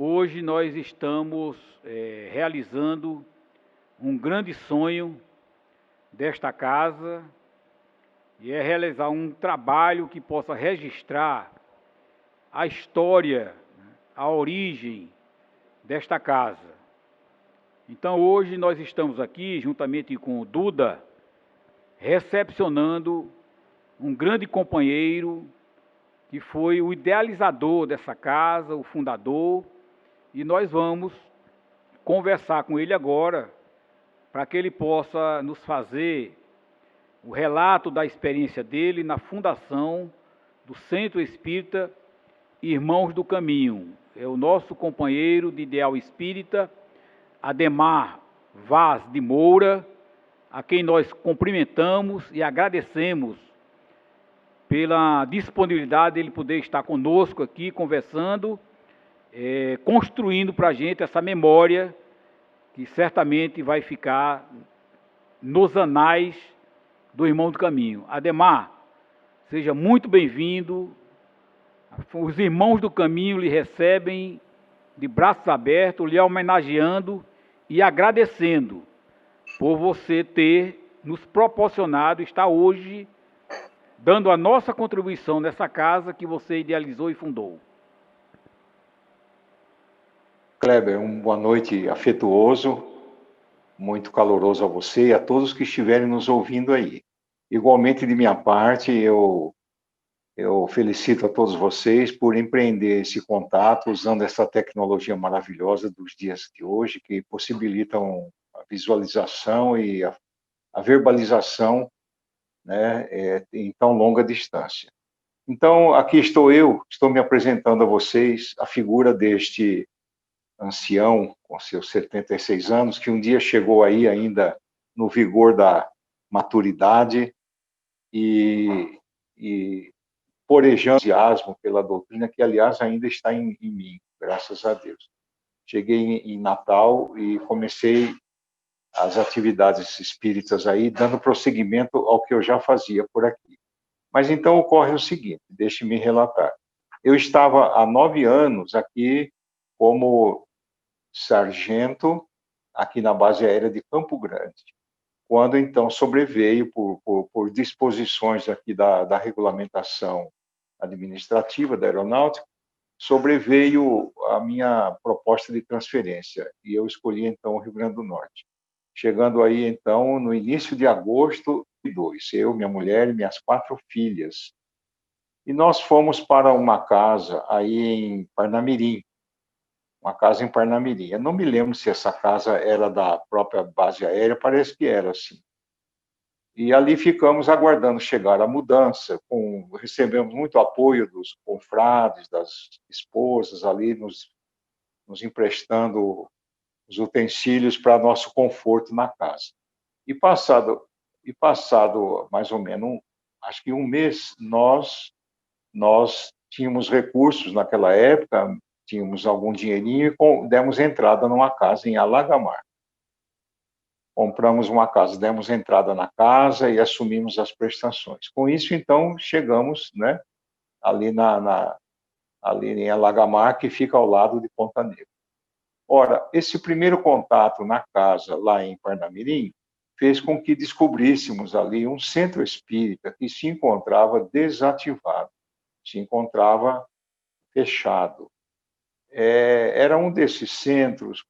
Hoje nós estamos realizando um grande sonho desta casa e é realizar um trabalho que possa registrar a história, a origem desta casa. Então hoje nós estamos aqui, juntamente com o Duda, recepcionando um grande companheiro que foi o idealizador dessa casa, o fundador, e nós vamos conversar com ele agora para que ele possa nos fazer o relato da experiência dele na fundação do Centro Espírita Irmãos do Caminho. É o nosso companheiro de ideal espírita, Ademar Vaz de Moura, a quem nós cumprimentamos e agradecemos pela disponibilidade de ele poder estar conosco aqui, conversando, construindo para a gente essa memória que certamente vai ficar nos anais do Irmão do Caminho. Ademar, seja muito bem-vindo. Os Irmãos do Caminho lhe recebem de braços abertos, lhe homenageando e agradecendo por você ter nos proporcionado estar hoje dando a nossa contribuição nessa casa que você idealizou e fundou. Kleber, uma boa noite afetuoso, muito caloroso a você e a todos que estiverem nos ouvindo aí. Igualmente, de minha parte, eu felicito a todos vocês por empreender esse contato usando essa tecnologia maravilhosa dos dias de hoje, que possibilitam a visualização e a verbalização, né, em tão longa distância. Então, aqui estou me apresentando a vocês a figura deste ancião, com seus 76 anos, que um dia chegou aí ainda no vigor da maturidade e porejando entusiasmo pela doutrina, que, aliás, ainda está em mim, graças a Deus. Cheguei em Natal e comecei as atividades espíritas aí, dando prosseguimento ao que eu já fazia por aqui. Mas então ocorre o seguinte, deixe-me relatar. Eu estava há 9 anos aqui como sargento aqui na base aérea de Campo Grande, quando então sobreveio, por disposições aqui da regulamentação administrativa da aeronáutica, sobreveio a minha proposta de transferência, e eu escolhi então o Rio Grande do Norte. Chegando aí então no início de agosto de 2002, eu, minha mulher e minhas 4 filhas, e nós fomos para uma casa aí em Parnamirim, uma casa em Parnamirim. Eu não me lembro se essa casa era da própria base aérea, parece que era, sim. E ali ficamos aguardando chegar a mudança, recebemos muito apoio dos confrades, das esposas ali, nos emprestando os utensílios para nosso conforto na casa. E passado mais ou menos, acho que um mês, nós tínhamos recursos naquela época, tínhamos algum dinheirinho e demos entrada numa casa em Alagamar. Compramos uma casa, demos entrada na casa e assumimos as prestações. Com isso, então, chegamos, né, ali ali em Alagamar, que fica ao lado de Ponta Negra. Ora, esse primeiro contato na casa, lá em Parnamirim, fez com que descobríssemos ali um centro espírita que se encontrava desativado, se encontrava fechado. Era um desses centros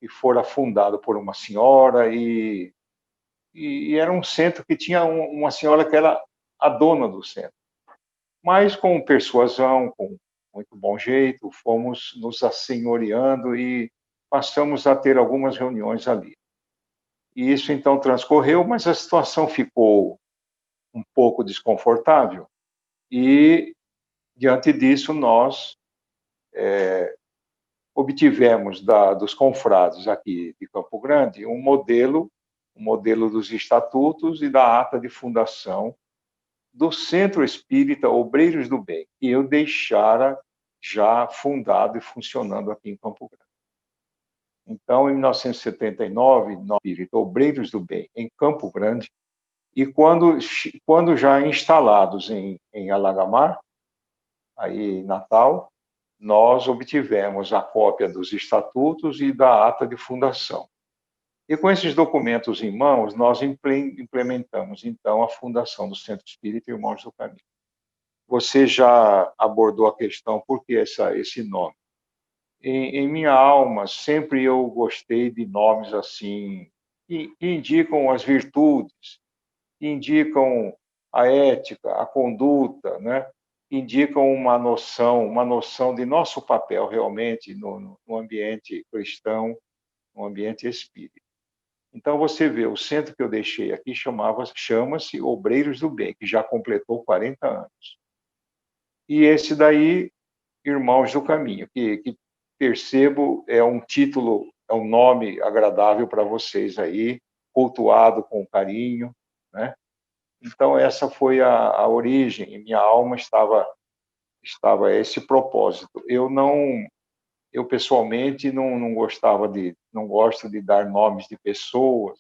que fora fundado por uma senhora e era um centro que tinha uma senhora que era a dona do centro. Mas com persuasão, com muito bom jeito, fomos nos assenhoreando e passamos a ter algumas reuniões ali. E isso então transcorreu, mas a situação ficou um pouco desconfortável e, diante disso, nós obtivemos dos confrades aqui de Campo Grande um modelo dos estatutos e da ata de fundação do Centro Espírita Obreiros do Bem, que eu deixara já fundado e funcionando aqui em Campo Grande. Então, em 1979, nós Espírita Obreiros do Bem em Campo Grande, e quando já instalados em Alagamar, aí em Natal, nós obtivemos a cópia dos estatutos e da ata de fundação. E com esses documentos em mãos, nós implementamos, então, a fundação do Centro Espírita Irmãos do Caminho. Você já abordou a questão, por que esse nome? Em minha alma, sempre eu gostei de nomes assim, que indicam as virtudes, que indicam a ética, a conduta, né? Que indicam uma noção de nosso papel realmente no ambiente cristão, no ambiente espírita. Então, você vê, o centro que eu deixei aqui chama-se Obreiros do Bem, que já completou 40 anos. E esse daí, Irmãos do Caminho, que percebo é um título, é um nome agradável para vocês aí, cultuado com carinho, né? Então, essa foi a origem, em minha alma estava esse propósito. Eu pessoalmente não gosto de dar nomes de pessoas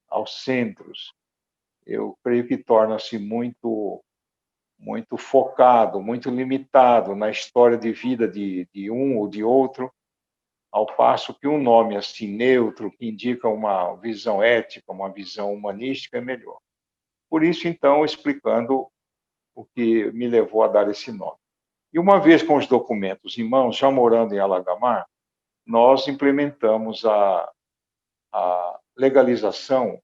aos centros. Eu creio que torna-se muito focado, muito limitado na história de vida de um ou de outro, ao passo que um nome assim neutro, que indica uma visão ética, uma visão humanística, é melhor. Por isso, então, explicando o que me levou a dar esse nome. E uma vez com os documentos em mãos, já morando em Alagamar, nós implementamos a legalização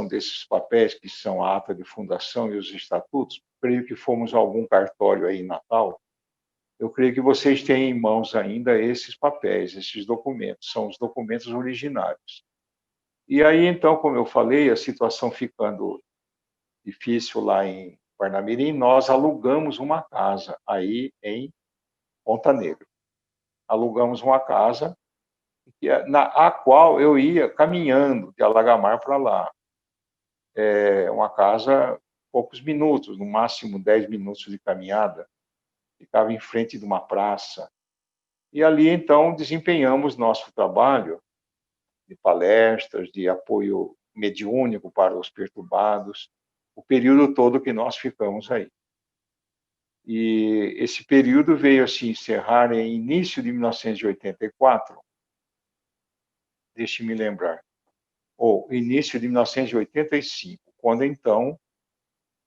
desses papéis, que são a ata de fundação e os estatutos. Creio que fomos a algum cartório aí em Natal. Eu creio que vocês têm em mãos ainda esses papéis, esses documentos, são os documentos originários. E aí, então, como eu falei, a situação ficando difícil lá em Parnamirim, nós alugamos uma casa aí em Ponta Negra. Alugamos uma casa a qual eu ia caminhando de Alagamar para lá. É uma casa, poucos minutos, no máximo 10 minutos de caminhada, ficava em frente de uma praça. E ali, então, desempenhamos nosso trabalho de palestras, de apoio mediúnico para os perturbados, o período todo que nós ficamos aí. E esse período veio a se encerrar em início de 1984, deixe-me lembrar, ou início de 1985, quando então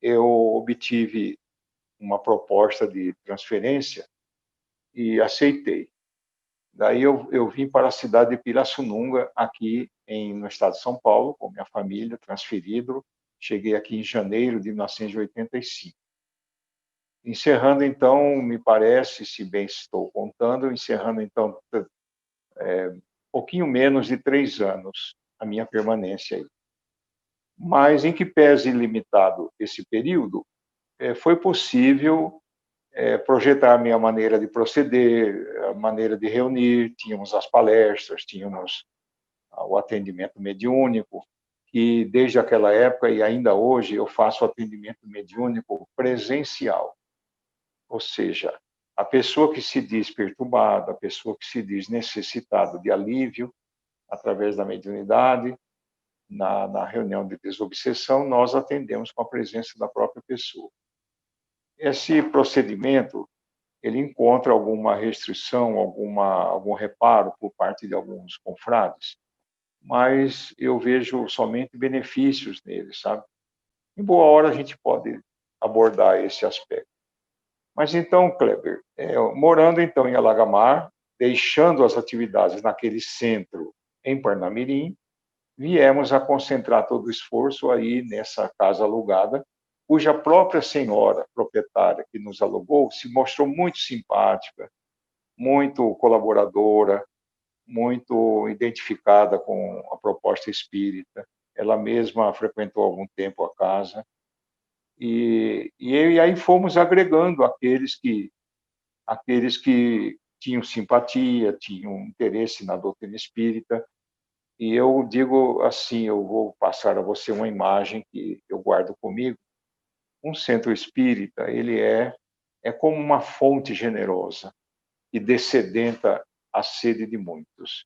eu obtive uma proposta de transferência e aceitei. Daí eu vim para a cidade de Pirassununga, aqui no estado de São Paulo, com minha família, transferido. Cheguei aqui em janeiro de 1985. Encerrando, então, me parece, se bem estou contando, encerrando, então, pouquinho menos de 3 anos a minha permanência aí. Mas, em que pese limitado esse período, foi possível projetar a minha maneira de proceder, a maneira de reunir. Tínhamos as palestras, tínhamos o atendimento mediúnico, que desde aquela época e ainda hoje eu faço atendimento mediúnico presencial. Ou seja, a pessoa que se diz perturbada, a pessoa que se diz necessitada de alívio, através da mediunidade, na reunião de desobsessão, nós atendemos com a presença da própria pessoa. Esse procedimento, ele encontra alguma restrição, algum reparo por parte de alguns confrades, mas eu vejo somente benefícios nele, sabe? Em boa hora a gente pode abordar esse aspecto. Mas então, Kleber, morando então em Alagamar, deixando as atividades naquele centro em Parnamirim, viemos a concentrar todo o esforço aí nessa casa alugada, cuja própria senhora proprietária que nos alugou se mostrou muito simpática, muito colaboradora, muito identificada com a proposta espírita. Ela mesma frequentou há algum tempo a casa. E aí fomos agregando aqueles que tinham simpatia, tinham interesse na doutrina espírita. E eu digo assim, eu vou passar a você uma imagem que eu guardo comigo. Um centro espírita, ele é como uma fonte generosa que dessedenta a sede de muitos.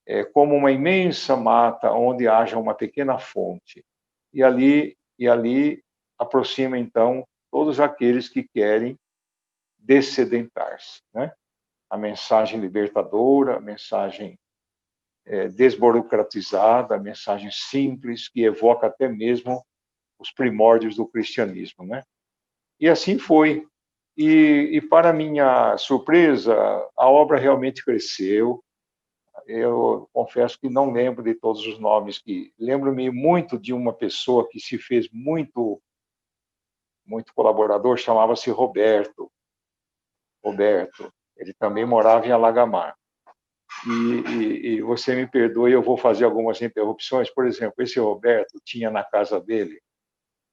É como uma imensa mata onde haja uma pequena fonte. E ali aproxima então todos aqueles que querem descedentar-se, né? A mensagem libertadora, a mensagem desburocratizada, a mensagem simples, que evoca até mesmo os primórdios do cristianismo, né? E assim foi. E para minha surpresa, a obra realmente cresceu. Eu confesso que não lembro de todos os nomes, que lembro-me muito de uma pessoa que se fez muito colaborador, chamava-se Roberto. Roberto, ele também morava em Alagamar. E você me perdoe, eu vou fazer algumas interrupções. Por exemplo, esse Roberto tinha na casa dele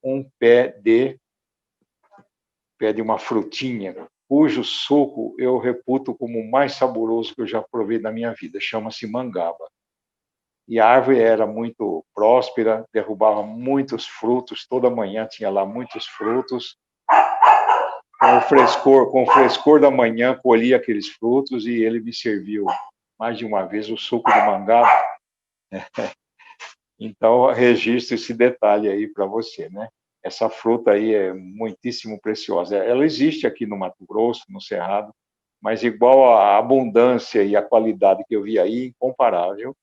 um pé de uma frutinha, cujo suco eu reputo como o mais saboroso que eu já provei na minha vida. Chama-se mangaba. E a árvore era muito próspera, derrubava muitos frutos, toda manhã tinha lá muitos frutos. Com o frescor da manhã, colhia aqueles frutos e ele me serviu mais de uma vez o suco de mangaba. Então, registro esse detalhe aí para você, né? Essa fruta aí é muitíssimo preciosa. Ela existe aqui no Mato Grosso, no Cerrado, mas igual a abundância e a qualidade que eu vi aí, incomparável,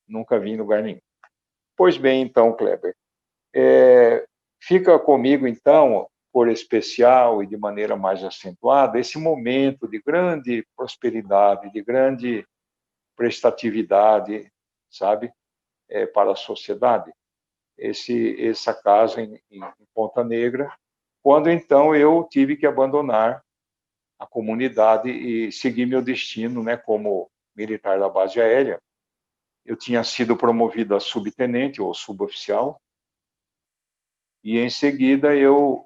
nunca vi em lugar nenhum. Pois bem, então, Kleber, fica comigo, então, por especial e de maneira mais acentuada, esse momento de grande prosperidade, de grande prestatividade, sabe, para a sociedade. Essa casa em Ponta Negra, quando então eu tive que abandonar a comunidade e seguir meu destino, né, como militar da base aérea. Eu tinha sido promovido a subtenente ou suboficial e em seguida eu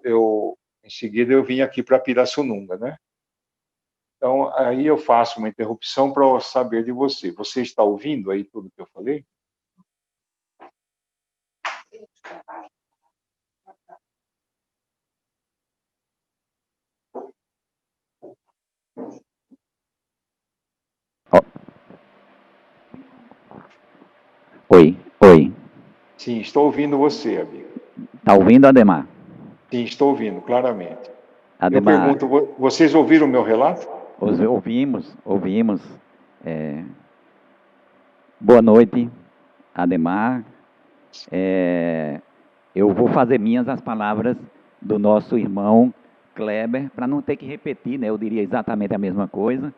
vim aqui para Pirassununga, né? Então aí eu faço uma interrupção para saber de você. Você está ouvindo aí tudo que eu falei? Oi, oi. Sim, estou ouvindo você, amigo. Tá ouvindo, Ademar? Sim, estou ouvindo, claramente. Eu Ademar, pergunto, vocês ouviram o meu relato? ouvimos. é, Boa noite, Ademar. Eu vou fazer minhas as palavras do nosso irmão Kleber, para não ter que repetir, né? Eu diria exatamente a mesma coisa,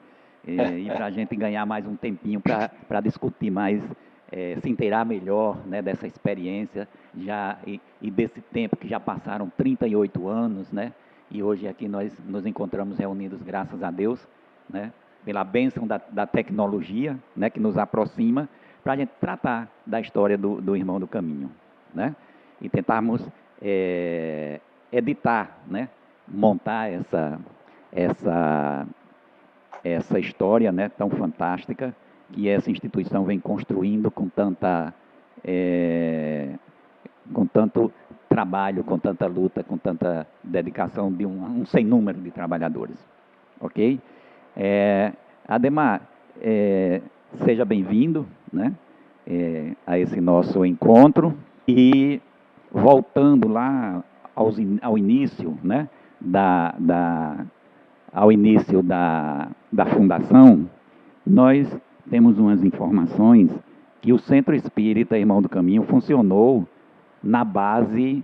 e para a gente ganhar mais um tempinho para discutir mais, se inteirar melhor, né, dessa experiência e desse tempo que já passaram 38 anos, né? E hoje aqui nós nos encontramos reunidos, graças a Deus, né? Pela bênção da tecnologia, né, que nos aproxima, para a gente tratar da história do irmão do caminho, né? E tentarmos editar, né? Montar essa história, né, tão fantástica que essa instituição vem construindo com tanto trabalho, com tanta luta, com tanta dedicação de um sem número de trabalhadores, ok? Ademar, seja bem-vindo, né, a esse nosso encontro. E voltando lá ao início, né, ao início da fundação, nós temos umas informações que o Centro Espírita Irmão do Caminho funcionou na base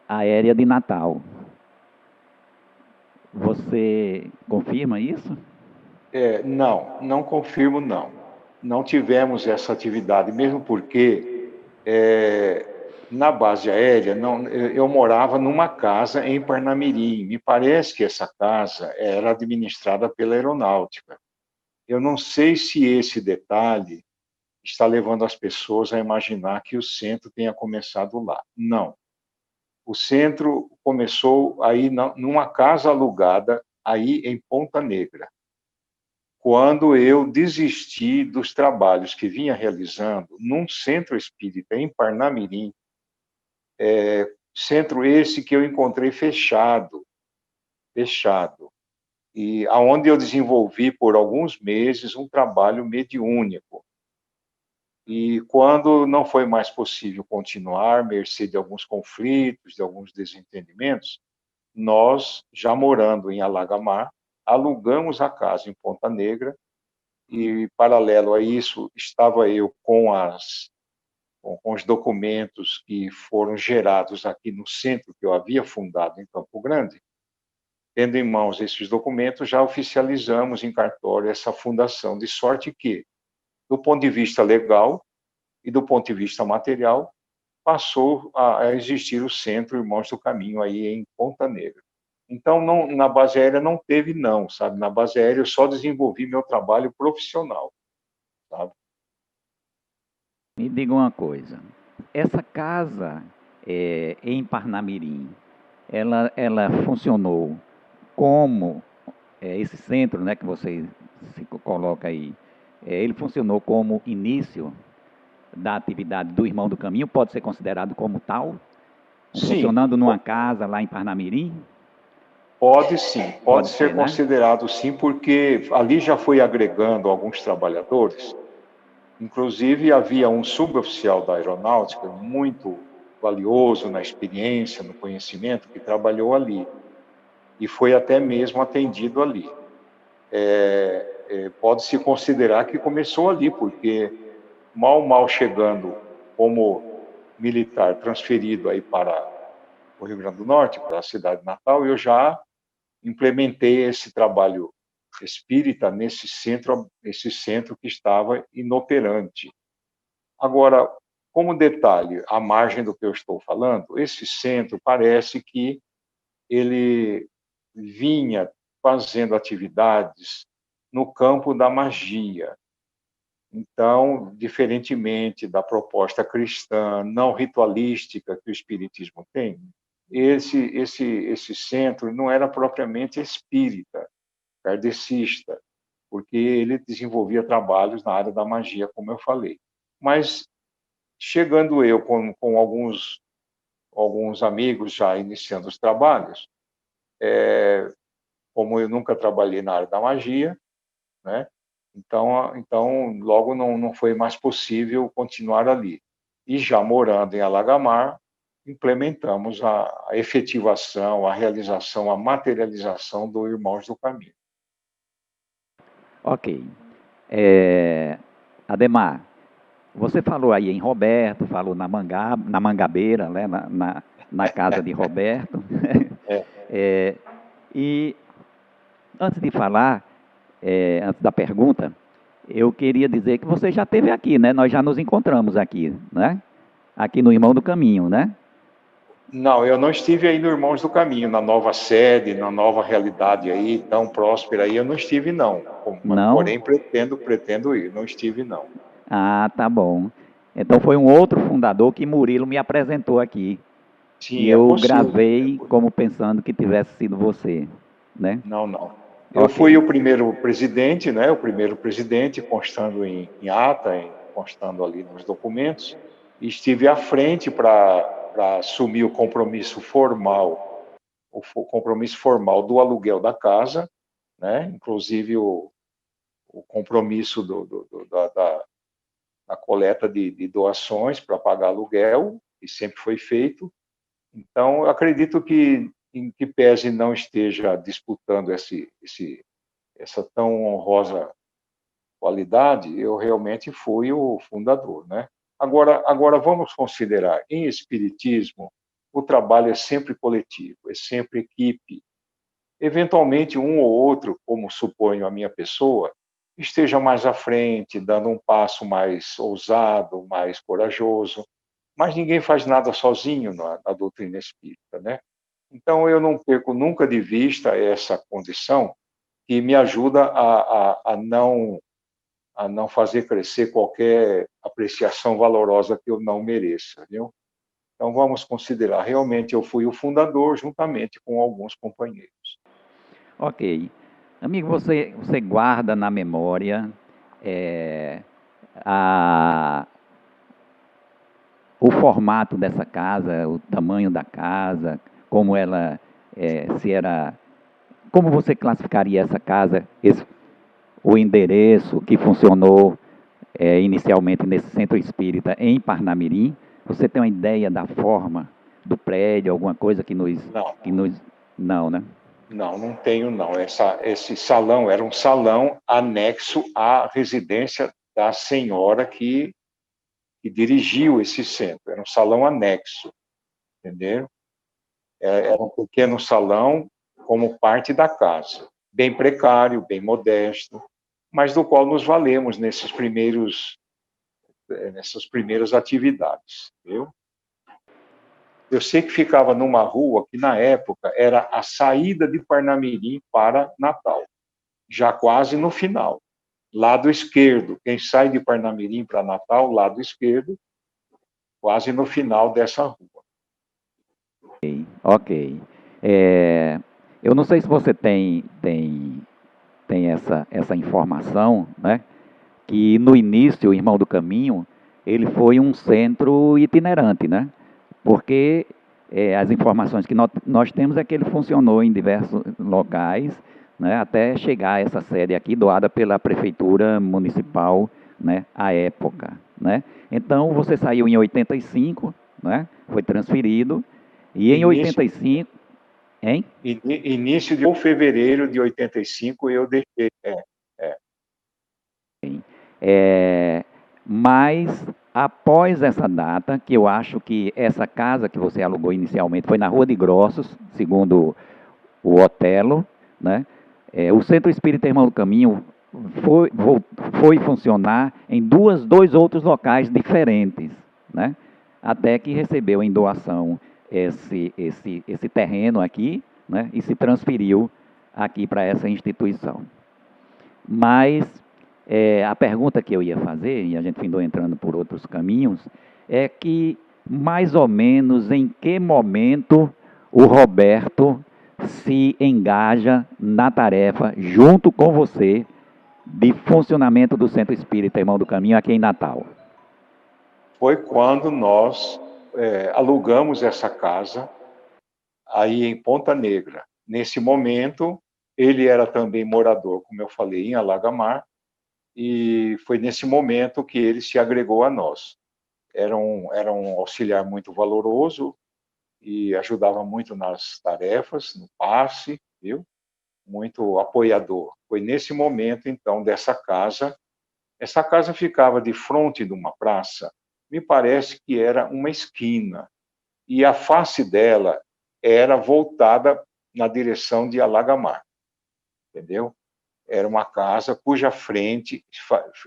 aérea de Natal. Você confirma isso? Não confirmo, não. Não tivemos essa atividade, mesmo porque na base aérea eu morava numa casa em Parnamirim. Me parece que essa casa era administrada pela aeronáutica. Eu não sei se esse detalhe está levando as pessoas a imaginar que o centro tenha começado lá. Não. O centro começou aí numa casa alugada aí em Ponta Negra. Quando eu desisti dos trabalhos que vinha realizando num centro espírita em Parnamirim, centro esse que eu encontrei fechado, e aonde eu desenvolvi por alguns meses um trabalho mediúnico. E quando não foi mais possível continuar, mercê de alguns conflitos, de alguns desentendimentos, nós, já morando em Alagamar, alugamos a casa em Ponta Negra e, paralelo a isso, estava eu com os documentos que foram gerados aqui no centro que eu havia fundado em Campo Grande. Tendo em mãos esses documentos, já oficializamos em cartório essa fundação, de sorte que, do ponto de vista legal e do ponto de vista material, passou a existir o Centro Irmãos do Caminho aí em Ponta Negra. Então, na base aérea não teve não, sabe? Na base aérea eu só desenvolvi meu trabalho profissional, sabe? Me diga uma coisa, essa casa em Parnamirim, ela funcionou como esse centro, né, que você se coloca aí, ele funcionou como início da atividade do Irmão do Caminho, pode ser considerado como tal, Sim, funcionando numa casa lá em Parnamirim? pode sim, pode ser né? considerado sim, porque ali já foi agregando alguns trabalhadores. Inclusive, havia um suboficial da aeronáutica, muito valioso na experiência, no conhecimento, que trabalhou ali. E foi até mesmo atendido ali. Pode-se considerar que começou ali, porque mal chegando como militar transferido aí para o Rio Grande do Norte, para a cidade de Natal, eu já implementei esse trabalho espírita nesse centro que estava inoperante. Agora, como detalhe, à margem do que eu estou falando, esse centro parece que ele vinha fazendo atividades no campo da magia. Então, diferentemente da proposta cristã não ritualística que o espiritismo tem, esse centro não era propriamente espírita, kardecista, porque ele desenvolvia trabalhos na área da magia, como eu falei. Mas chegando eu com alguns amigos já iniciando os trabalhos, como eu nunca trabalhei na área da magia, né? Então logo não foi mais possível continuar ali. E já morando em Alagamar, implementamos a efetivação, a realização, a materialização do Irmãos do Caminho. Ok. Ademar, você falou aí em Roberto, falou na Mangabeira, né, na casa de Roberto. É. E antes de falar, antes da pergunta, eu queria dizer que você já esteve aqui, né? Nós já nos encontramos aqui, né? Aqui no Irmão do Caminho, né? Não, eu não estive aí no Irmãos do Caminho, na nova sede, na nova realidade aí, tão próspera aí, eu não estive não. Não? Porém, pretendo ir, não estive não. Ah, tá bom. Então foi um outro fundador que Murilo me apresentou aqui. E Sim, é eu possível. gravei como pensando que tivesse sido você, né? Não. Eu fui Ok. o primeiro presidente, né? O primeiro presidente, constando em ata, constando ali nos documentos, e estive à frente para assumir o compromisso formal, do aluguel da casa, né? Inclusive o compromisso da coleta de doações para pagar aluguel, que sempre foi feito. Então, eu acredito que, em que pese não esteja disputando essa tão honrosa qualidade, eu realmente fui o fundador, né? Agora vamos considerar, em espiritismo, o trabalho é sempre coletivo, é sempre equipe. Eventualmente, um ou outro, como suponho a minha pessoa, esteja mais à frente, dando um passo mais ousado, mais corajoso, mas ninguém faz nada sozinho na doutrina espírita, né? Então, eu não perco nunca de vista essa condição que me ajuda a não fazer crescer qualquer apreciação valorosa que eu não mereça, viu? Então, vamos considerar, realmente eu fui o fundador juntamente com alguns companheiros. Ok. Amigo, você guarda na memória a, o formato dessa casa, o tamanho da casa, como ela, se era, como você classificaria essa casa, o endereço que funcionou inicialmente nesse centro espírita em Parnamirim? Você tem uma ideia da forma do prédio, alguma coisa que nos... Não, Não, né? Não, não tenho, não. Esse salão era um salão anexo à residência da senhora que dirigiu esse centro. Era um salão anexo, entendeu? Era um pequeno salão como parte da casa. Bem precário, bem modesto, mas do qual nos valemos nessas primeiras atividades, viu? Eu sei que ficava numa rua que, na época, era a saída de Parnamirim para Natal, já quase no final. Lado esquerdo, quem sai de Parnamirim para Natal, lado esquerdo, quase no final dessa rua. Ok. Eu não sei se você tem essa informação, né? Que no início, o Irmão do Caminho, ele foi um centro itinerante, né? Porque as informações que nós temos é que ele funcionou em diversos locais, né? Até chegar a essa sede aqui, doada pela Prefeitura Municipal, né? À época, né? Então, você saiu em 85, né? Foi transferido, e em Início, 85, hein? início de fevereiro de 85 eu deixei. É. É, mas após essa data, que eu acho que essa casa que você alugou inicialmente foi na Rua de Grossos, segundo o Otelo, né? O Centro Espírita Irmão do Caminho foi funcionar em dois outros locais diferentes, né? Até que recebeu em doação esse terreno aqui, né? E se transferiu aqui para essa instituição. Mas a pergunta que eu ia fazer, e a gente findou entrando por outros caminhos, é que mais ou menos em que momento o Roberto se engaja na tarefa, junto com você, de funcionamento do Centro Espírita Irmão do Caminho aqui em Natal? Foi quando nós alugamos essa casa aí em Ponta Negra. Nesse momento, ele era também morador, como eu falei, em Alagamar, e foi nesse momento que ele se agregou a nós. Era um auxiliar muito valoroso e ajudava muito nas tarefas, no passe, viu? Muito apoiador. Foi nesse momento, então, dessa casa. Essa casa ficava de frente de uma praça, me parece que era uma esquina, e a face dela era voltada na direção de Alagamar, entendeu? Era uma casa cuja frente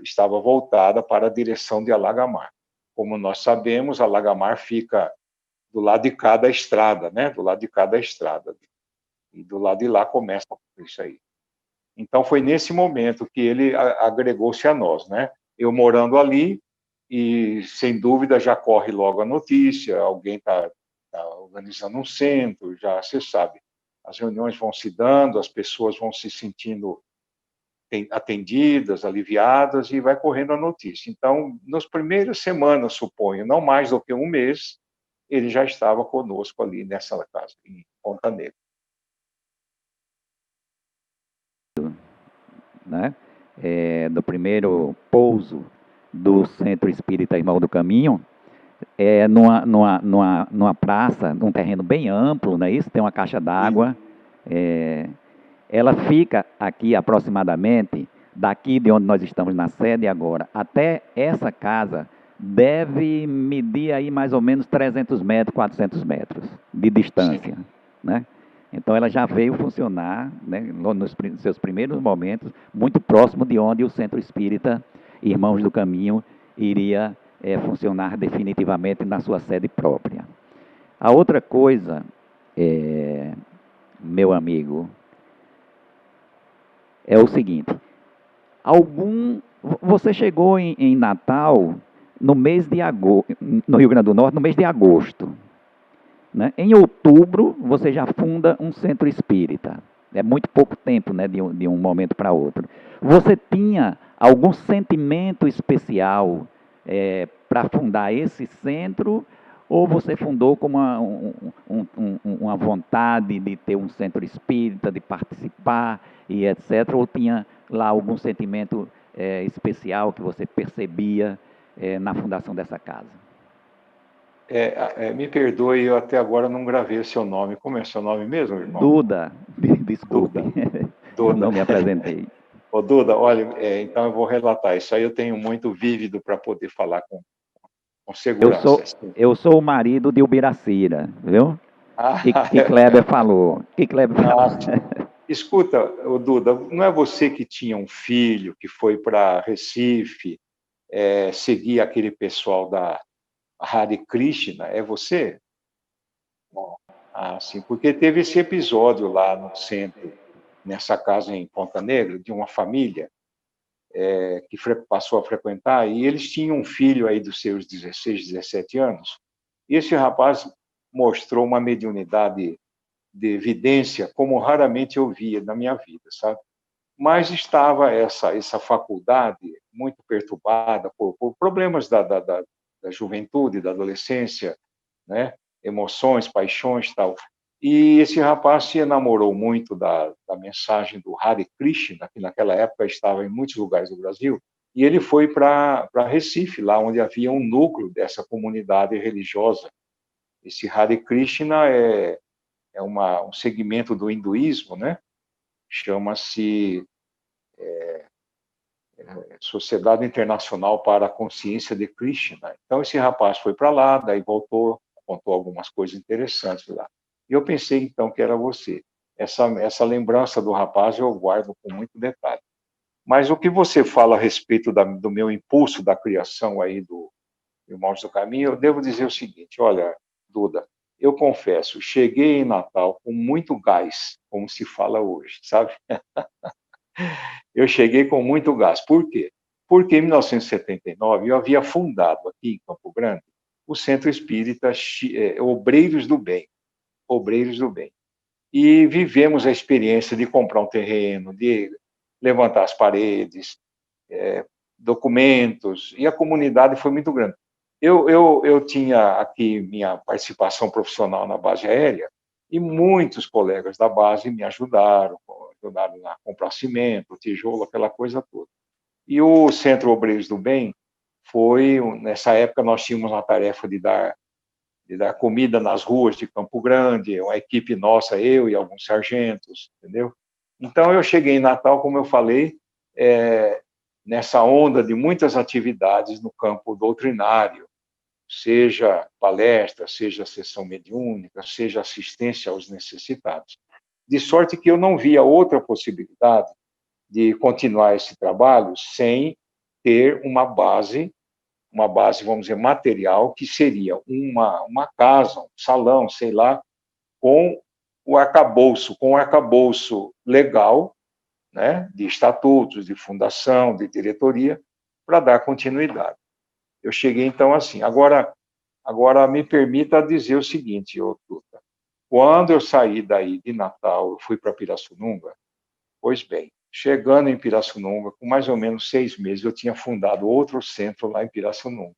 estava voltada para a direção de Alagamar. Como nós sabemos, Alagamar fica do lado de cada estrada, né? Do lado de cada estrada. E do lado de lá começa isso aí. Então foi nesse momento que ele agregou-se a nós, né? Eu morando ali e sem dúvida já corre logo a notícia, alguém está organizando um centro, já você sabe, as reuniões vão se dando, as pessoas vão se sentindo atendidas, aliviadas e vai correndo a notícia. Então, nas primeiras semanas, suponho, não mais do que um mês, ele já estava conosco ali nessa casa, em Ponta Negra. Né? Do primeiro pouso do Centro Espírita Irmão do Caminho, numa praça, num terreno bem amplo, não é isso? Tem uma caixa d'água. Ela fica aqui aproximadamente, daqui de onde nós estamos na sede agora, até essa casa, deve medir aí mais ou menos 300 metros, 400 metros de distância, né? Então ela já veio funcionar, né, nos seus primeiros momentos, muito próximo de onde o Centro Espírita Irmãos do Caminho iria funcionar definitivamente na sua sede própria. A outra coisa, meu amigo, é o seguinte: você chegou em Natal no mês de agosto, no Rio Grande do Norte, no mês de agosto, né? Em outubro, você já funda um centro espírita. É muito pouco tempo, né, de um momento para outro. Você tinha algum sentimento especial para fundar esse centro, ou você fundou com uma vontade de ter um centro espírita, de participar e etc., ou tinha lá algum sentimento especial que você percebia na fundação dessa casa? Me perdoe, eu até agora não gravei seu nome. Como é seu nome mesmo, irmão? Duda, desculpe, Duda. eu Duda. não me apresentei. Ô, Duda, olha, então eu vou relatar. Isso aí eu tenho muito vívido para poder falar com Eu segurança. sou, eu sou o marido de Ubiracira, viu? Ah, Que Kleber falou. Que Kleber falou. ah, escuta, ô, Duda, não é você que tinha um filho que foi para Recife seguir aquele pessoal da Hare Krishna? É você? Bom, sim, porque teve esse episódio lá no centro, nessa casa em Ponta Negra, de uma família que passou a frequentar, e eles tinham um filho aí dos seus 16, 17 anos, e esse rapaz mostrou uma mediunidade de evidência como raramente eu via na minha vida, sabe? Mas estava essa faculdade muito perturbada por problemas da juventude, da adolescência, né? Emoções, paixões, tal. E esse rapaz se enamorou muito da mensagem do Hare Krishna, que naquela época estava em muitos lugares do Brasil, e ele foi para Recife, lá onde havia um núcleo dessa comunidade religiosa. Esse Hare Krishna é um segmento do hinduísmo, né? Chama-se Sociedade Internacional para a Consciência de Krishna. Então, esse rapaz foi para lá, daí voltou, contou algumas coisas interessantes lá. E eu pensei, então, que era você. Essa lembrança do rapaz eu guardo com muito detalhe. Mas o que você fala a respeito do meu impulso da criação aí do Irmãos do Caminho, eu devo dizer o seguinte, olha, Duda, eu confesso, cheguei em Natal com muito gás, como se fala hoje, sabe? Eu cheguei com muito gás. Por quê? Porque em 1979 eu havia fundado aqui em Campo Grande o Centro Espírita Obreiros do Bem. Obreiros do Bem. E vivemos a experiência de comprar um terreno, de levantar as paredes, documentos, e a comunidade foi muito grande. Eu tinha aqui minha participação profissional na base aérea, e muitos colegas da base me ajudaram a comprar cimento, tijolo, aquela coisa toda. E o Centro Obreiros do Bem nessa época nós tínhamos a tarefa de dar comida nas ruas de Campo Grande, uma equipe nossa, eu e alguns sargentos, entendeu? Então eu cheguei em Natal, como eu falei, nessa onda de muitas atividades no campo doutrinário, seja palestra, seja sessão mediúnica, seja assistência aos necessitados. De sorte que eu não via outra possibilidade de continuar esse trabalho sem ter uma base, vamos dizer, material, que seria uma casa, um salão, sei lá, com com o arcabouço legal, né, de estatutos, de fundação, de diretoria, para dar continuidade. Eu cheguei, então, assim. Agora me permita dizer o seguinte, Tuta. Quando eu saí daí de Natal, eu fui para Pirassununga. Pois bem, chegando em Pirassununga, com mais ou menos 6 meses, eu tinha fundado outro centro lá em Pirassununga.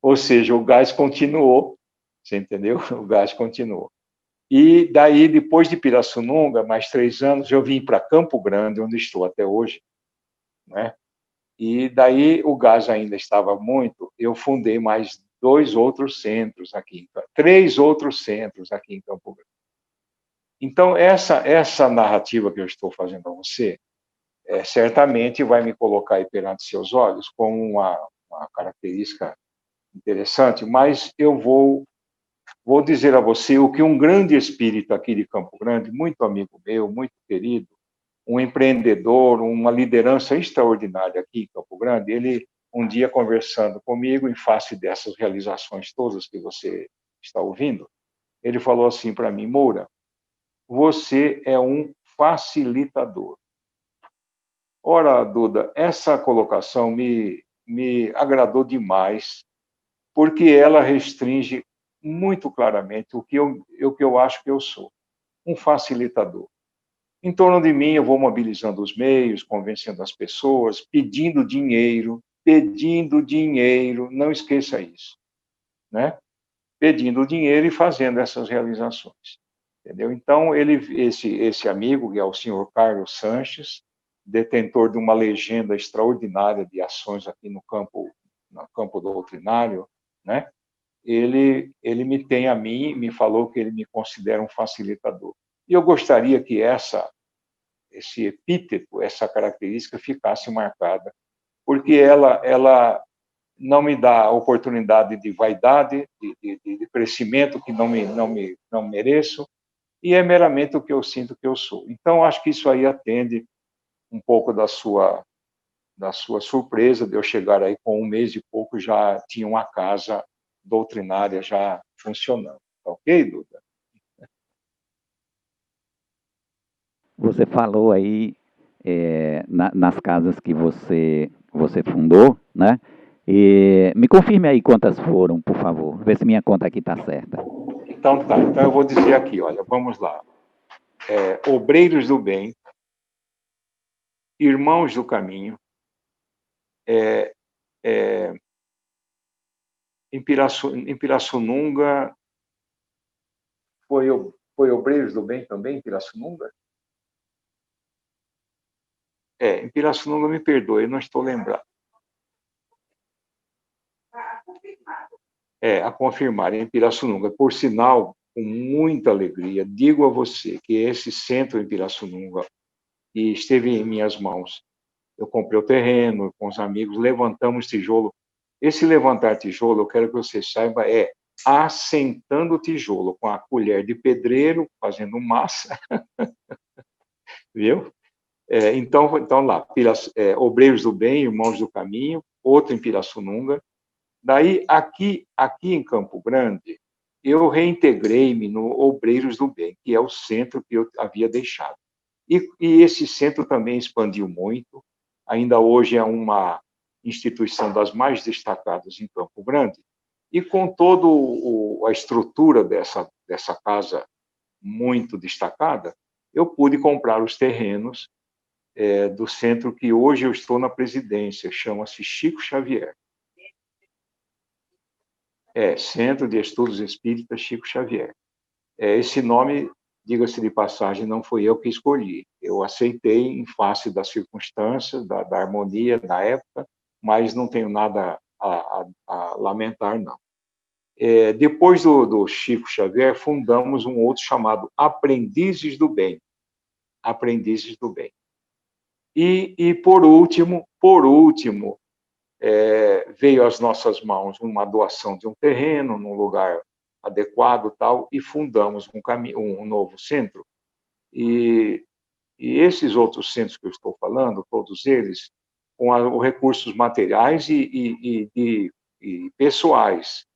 Ou seja, o gás continuou, você entendeu? O gás continuou. E daí, depois de Pirassununga, mais 3 anos, eu vim para Campo Grande, onde estou até hoje, né? E daí o gás ainda estava muito, eu fundei mais 3 outros centros aqui em Campo Grande. Então, essa narrativa que eu estou fazendo a você, certamente vai me colocar aí perante seus olhos como uma característica interessante, mas eu vou dizer a você o que um grande espírito aqui de Campo Grande, muito amigo meu, muito querido, um empreendedor, uma liderança extraordinária aqui em Campo Grande, ele, um dia conversando comigo, em face dessas realizações todas que você está ouvindo, ele falou assim para mim, Moura, você é um facilitador. Ora, Duda, essa colocação me agradou demais, porque ela restringe muito claramente o que eu acho que eu sou, um facilitador. Em torno de mim, eu vou mobilizando os meios, convencendo as pessoas, pedindo dinheiro, não esqueça isso, né? Pedindo dinheiro e fazendo essas realizações, entendeu? Então, esse amigo, que é o senhor Carlos Sanches, detentor de uma legenda extraordinária de ações aqui no campo doutrinário, né? Ele me tem a mim, me falou que ele me considera um facilitador. E eu gostaria que esse epíteto, essa característica ficasse marcada, porque ela não me dá oportunidade de vaidade, de crescimento que não mereço, e é meramente o que eu sinto que eu sou. Então, acho que isso aí atende um pouco da sua surpresa de eu chegar aí com 1 mês e pouco, já tinha uma casa doutrinária já funcionando. Tá ok, Duda? Você falou aí nas casas que você fundou, né? E me confirme aí quantas foram, por favor. Vê se minha conta aqui está certa. Então tá, então eu vou dizer aqui, olha, vamos lá. Obreiros do Bem, Irmãos do Caminho, em Pirassununga, foi Obreiros do Bem também, em Pirassununga? Em Pirassununga, me perdoe, eu não estou lembrado. A confirmar, em Pirassununga. Por sinal, com muita alegria, digo a você que esse centro em Pirassununga e esteve em minhas mãos. Eu comprei o terreno com os amigos, levantamos tijolo. Esse levantar tijolo, eu quero que você saiba, é assentando tijolo com a colher de pedreiro, fazendo massa, viu? Então lá, Obreiros do Bem, Irmãos do Caminho, outro em Pirassununga. Daí, aqui em Campo Grande, eu reintegrei-me no Obreiros do Bem, que é o centro que eu havia deixado. E esse centro também expandiu muito, ainda hoje é uma instituição das mais destacadas em Campo Grande, e com toda a estrutura dessa casa muito destacada, eu pude comprar os terrenos do centro que hoje eu estou na presidência, chama-se Chico Xavier. Centro de Estudos Espíritas Chico Xavier. Esse nome, diga-se de passagem, não fui eu que escolhi. Eu aceitei em face das circunstâncias, da harmonia da época, mas não tenho nada a lamentar, não. Depois do Chico Xavier, fundamos um outro chamado Aprendizes do Bem. Aprendizes do Bem. E por último, veio às nossas mãos uma doação de um terreno num lugar adequado tal, e fundamos um novo centro. E esses outros centros que eu estou falando, todos eles, com os recursos materiais e pessoais,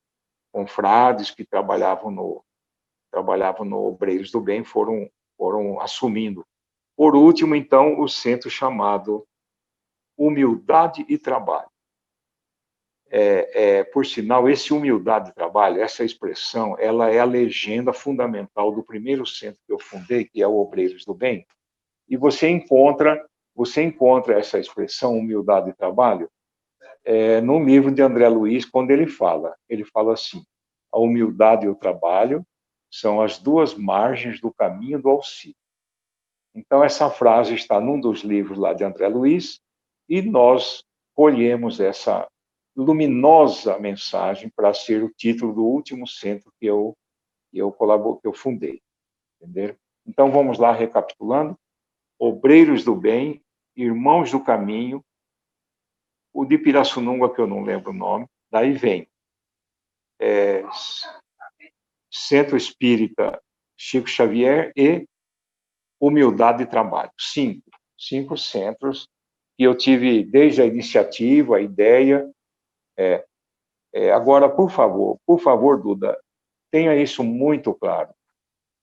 com frades que trabalhavam no Obreiros do Bem, foram assumindo. Por último, então, o centro chamado Humildade e Trabalho. Por sinal, esse humildade e trabalho, essa expressão, ela é a legenda fundamental do primeiro centro que eu fundei, que é o Obreiros do Bem. E você encontra essa expressão, humildade e trabalho, no livro de André Luiz, quando ele fala assim: a humildade e o trabalho são as duas margens do caminho do auxílio. Então, essa frase está num dos livros lá de André Luiz, e nós colhemos essa luminosa mensagem para ser o título do último centro que eu fundei. Entendeu? Então, vamos lá, recapitulando. Obreiros do Bem, Irmãos do Caminho, o de Pirassununga, que eu não lembro o nome, daí vem Centro Espírita Chico Xavier e Humildade e Trabalho. Cinco centros que eu tive desde a iniciativa, a ideia. Agora, por favor, Duda, tenha isso muito claro.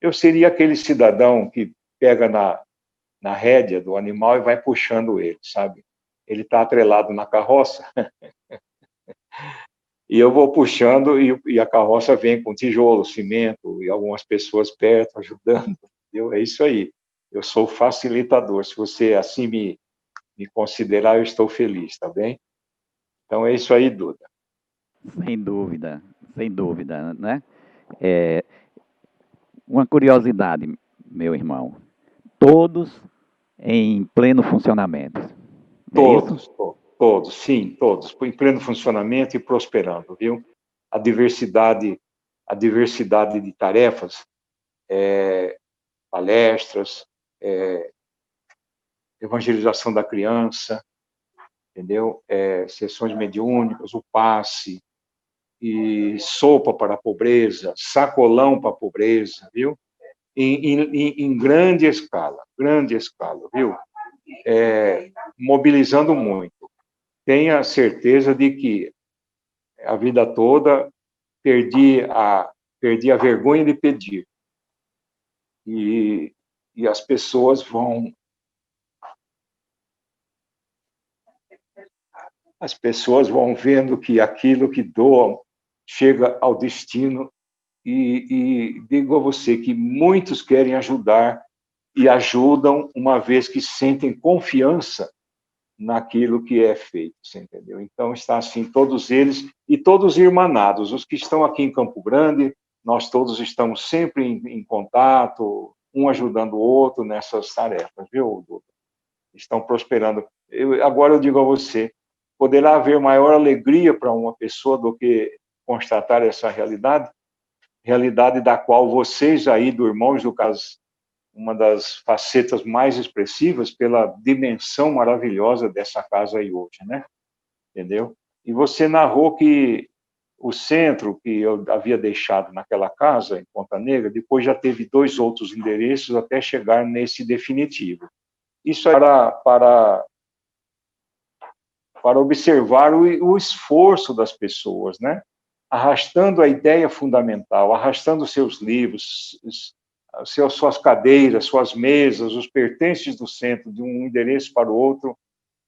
Eu seria aquele cidadão que pega na rédea do animal e vai puxando ele, sabe? Ele está atrelado na carroça e eu vou puxando e a carroça vem com tijolo, cimento e algumas pessoas perto ajudando. É isso aí. Eu sou facilitador. Se você assim me considerar, eu estou feliz, tá bem? Então é isso aí, Duda. Sem dúvida, né? Uma curiosidade, meu irmão. Todos em pleno funcionamento. Todos, sim, todos, em pleno funcionamento e prosperando, viu? a diversidade de tarefas, palestras, evangelização da criança, entendeu? Sessões mediúnicas, o passe, e sopa para a pobreza, sacolão para a pobreza, viu? Em grande escala, viu? Mobilizando muito. Tenha certeza de que a vida toda perdi a vergonha de pedir. E as pessoas vão vendo que aquilo que doam chega ao destino, e digo a você que muitos querem ajudar e ajudam uma vez que sentem confiança naquilo que é feito, você entendeu? Então está assim, todos eles e todos irmanados, os que estão aqui em Campo Grande, nós todos estamos sempre em contato, um ajudando o outro nessas tarefas, viu, Duda? Estão prosperando. Agora eu digo a você, poderá haver maior alegria para uma pessoa do que constatar essa realidade da qual vocês aí do Irmãos do Caso, uma das facetas mais expressivas pela dimensão maravilhosa dessa casa aí hoje, né? Entendeu? E você narrou que o centro que eu havia deixado naquela casa, em Ponta Negra, depois já teve 2 outros endereços até chegar nesse definitivo. Isso era para observar o esforço das pessoas, né? Arrastando a ideia fundamental, arrastando seus livros, suas cadeiras, suas mesas, os pertences do centro, de um endereço para o outro,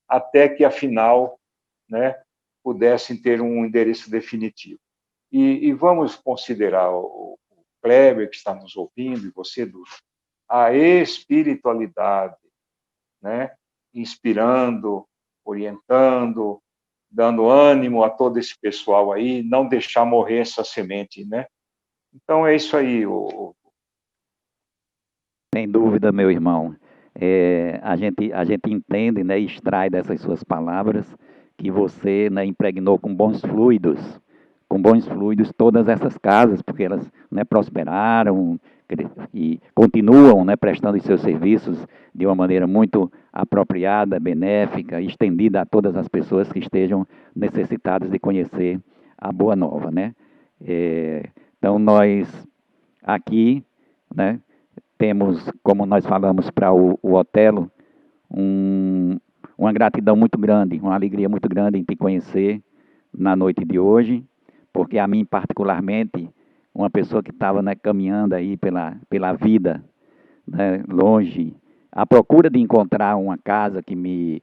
até que, afinal, né, pudessem ter um endereço definitivo. E vamos considerar o Kleber, que está nos ouvindo, e você, Duda, a espiritualidade, né, inspirando, orientando, dando ânimo a todo esse pessoal aí, não deixar morrer essa semente, né? Então é isso aí. Sem dúvida, meu irmão. A gente entende, né, e extrai dessas suas palavras que você, né, impregnou com bons fluidos todas essas casas, porque elas, né, prosperaram e continuam, né, prestando os seus serviços de uma maneira muito apropriada, benéfica, estendida a todas as pessoas que estejam necessitadas de conhecer a Boa Nova, né? Então, nós aqui, né, temos, como nós falamos para o Otelo, uma gratidão muito grande, uma alegria muito grande em te conhecer na noite de hoje, porque a mim particularmente, uma pessoa que estava, né, caminhando aí pela vida, né, longe, à procura de encontrar uma casa que me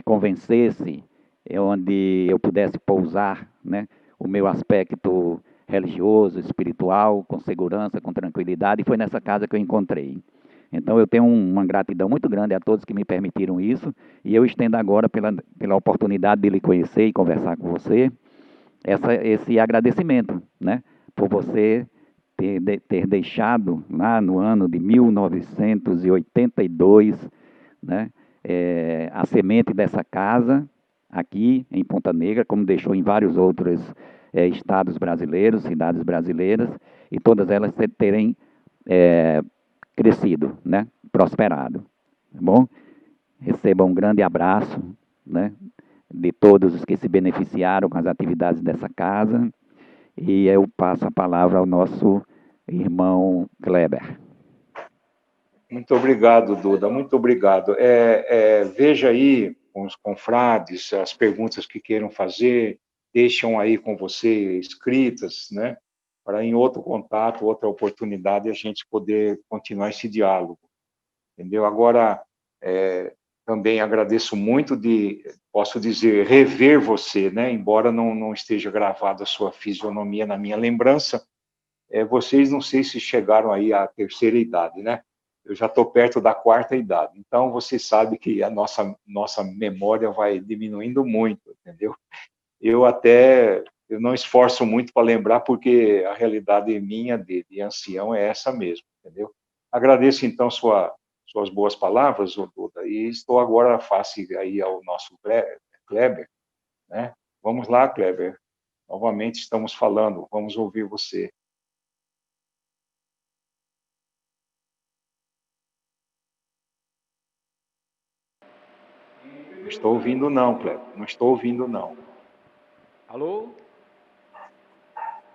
convencesse, onde eu pudesse pousar, né, o meu aspecto religioso, espiritual, com segurança, com tranquilidade, e foi nessa casa que eu encontrei. Então eu tenho uma gratidão muito grande a todos que me permitiram isso, e eu estendo agora pela oportunidade de lhe conhecer e conversar com você, esse agradecimento, né, por você ter deixado lá no ano de 1982, né, a semente dessa casa aqui em Ponta Negra, como deixou em vários outros estados brasileiros, cidades brasileiras, e todas elas terem crescido, né, prosperado. Tá bom? Receba um grande abraço, né, de todos os que se beneficiaram com as atividades dessa casa, e eu passo a palavra ao nosso irmão Kleber. Muito obrigado, Duda, muito obrigado. Veja aí com os confrades as perguntas que queiram fazer, deixam aí com você escritas, né? Para em outro contato, outra oportunidade, a gente poder continuar esse diálogo, entendeu? Agora, também agradeço muito posso dizer, rever você, né? Embora não esteja gravada a sua fisionomia na minha lembrança, vocês não sei se chegaram aí à terceira idade, né? Eu já estou perto da 4ª idade, então você sabe que a nossa memória vai diminuindo muito, entendeu? Eu não esforço muito para lembrar, porque a realidade minha de ancião é essa mesmo, entendeu? Agradeço então suas boas palavras, Duda, e estou agora face aí ao nosso Kleber, né? Vamos lá, Kleber. Novamente estamos falando, vamos ouvir você. Não estou ouvindo não, Cleber, não estou ouvindo não. Alô?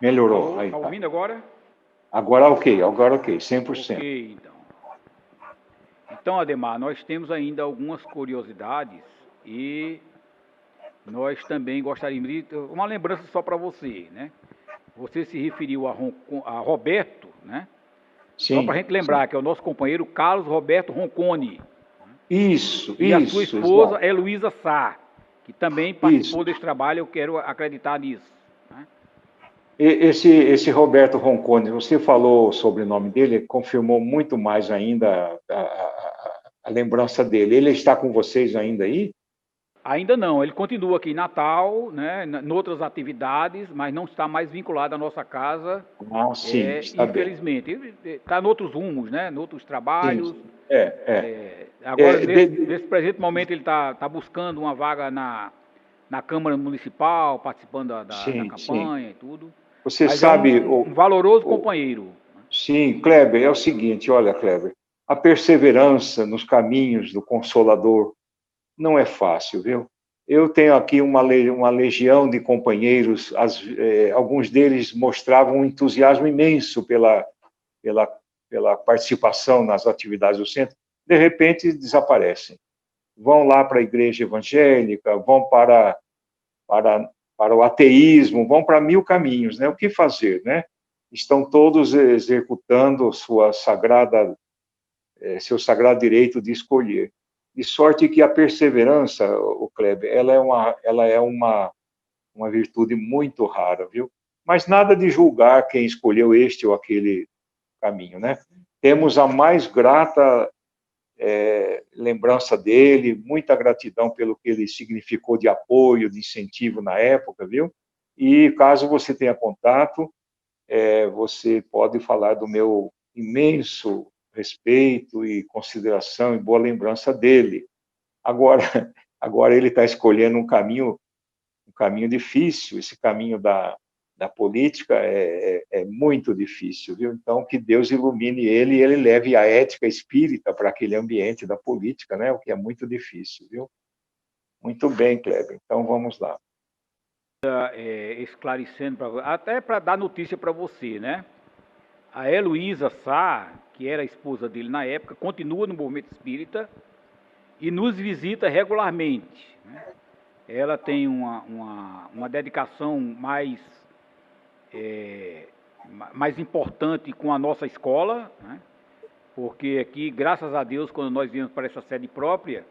Melhorou, Alô? aí Está tá. ouvindo agora? Agora ok, 100%. Ok, então. Então, Ademar, nós temos ainda algumas curiosidades e nós também gostaríamos de uma lembrança só para você, né? Você se referiu a Roberto, né? Só para a Sim, gente lembrar que é o nosso companheiro Carlos Roberto Roncone. isso, E a sua isso, esposa exato. é Luísa Sá, que também Isso. participou desse trabalho, eu quero acreditar nisso. Né? Esse Roberto Roncone, você falou sobre o nome dele, confirmou muito mais ainda a lembrança dele. Ele está com vocês ainda aí? Ainda não, ele continua aqui em Natal, né, em outras atividades, mas não está mais vinculado à nossa casa, Ah, sim, está bem. infelizmente. Ele está em outros rumos, né, em outros Sim, trabalhos. é. Agora, nesse presente momento, ele está buscando uma vaga na Câmara Municipal, participando da sim. campanha e tudo. Você Mas é sabe, um valoroso companheiro. sim, Kleber, é o seguinte, olha, Kleber, a perseverança nos caminhos do Consolador não é fácil, viu? Eu tenho aqui uma legião de companheiros, alguns deles mostravam um entusiasmo imenso pela, pela participação nas atividades do centro, de repente desaparecem. Vão lá para a igreja evangélica, vão para o ateísmo, vão para mil caminhos, né? O que fazer, né? Estão todos executando seu sagrado direito de escolher. De sorte que a perseverança, o Kleber, ela é uma virtude muito rara, viu? Mas nada de julgar quem escolheu este ou aquele caminho, né? Temos a mais grata lembrança dele, muita gratidão pelo que ele significou de apoio, de incentivo na época, viu? E caso você tenha contato, você pode falar do meu imenso respeito e consideração e boa lembrança dele. Agora, agora ele está escolhendo um caminho difícil. Esse caminho da política é muito difícil, viu? Então, que Deus ilumine ele e ele leve a ética espírita para aquele ambiente da política, né? O que é muito difícil, viu? Muito bem, Kleber. Então, vamos lá. Esclarecendo, até para dar notícia para você, né? A Heloísa Sá, que era a esposa dele na época, continua no movimento espírita e nos visita regularmente. Né? Ela tem uma dedicação mais importante com a nossa escola, né? Porque aqui, graças a Deus, quando nós viemos para essa sede própria,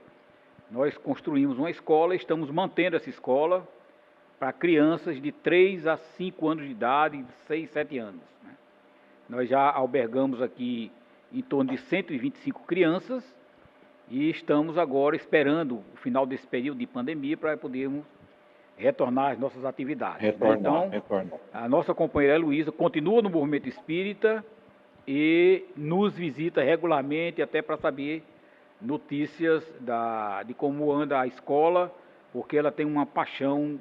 nós construímos uma escola e estamos mantendo essa escola para crianças de 3 a 5 anos de idade, 6, 7 anos. Né? Nós já albergamos aqui em torno de 125 crianças e estamos agora esperando o final desse período de pandemia para podermos retornar às nossas atividades. Retornar. A nossa companheira Luísa continua no movimento espírita e nos visita regularmente até para saber notícias de como anda a escola, porque ela tem uma paixão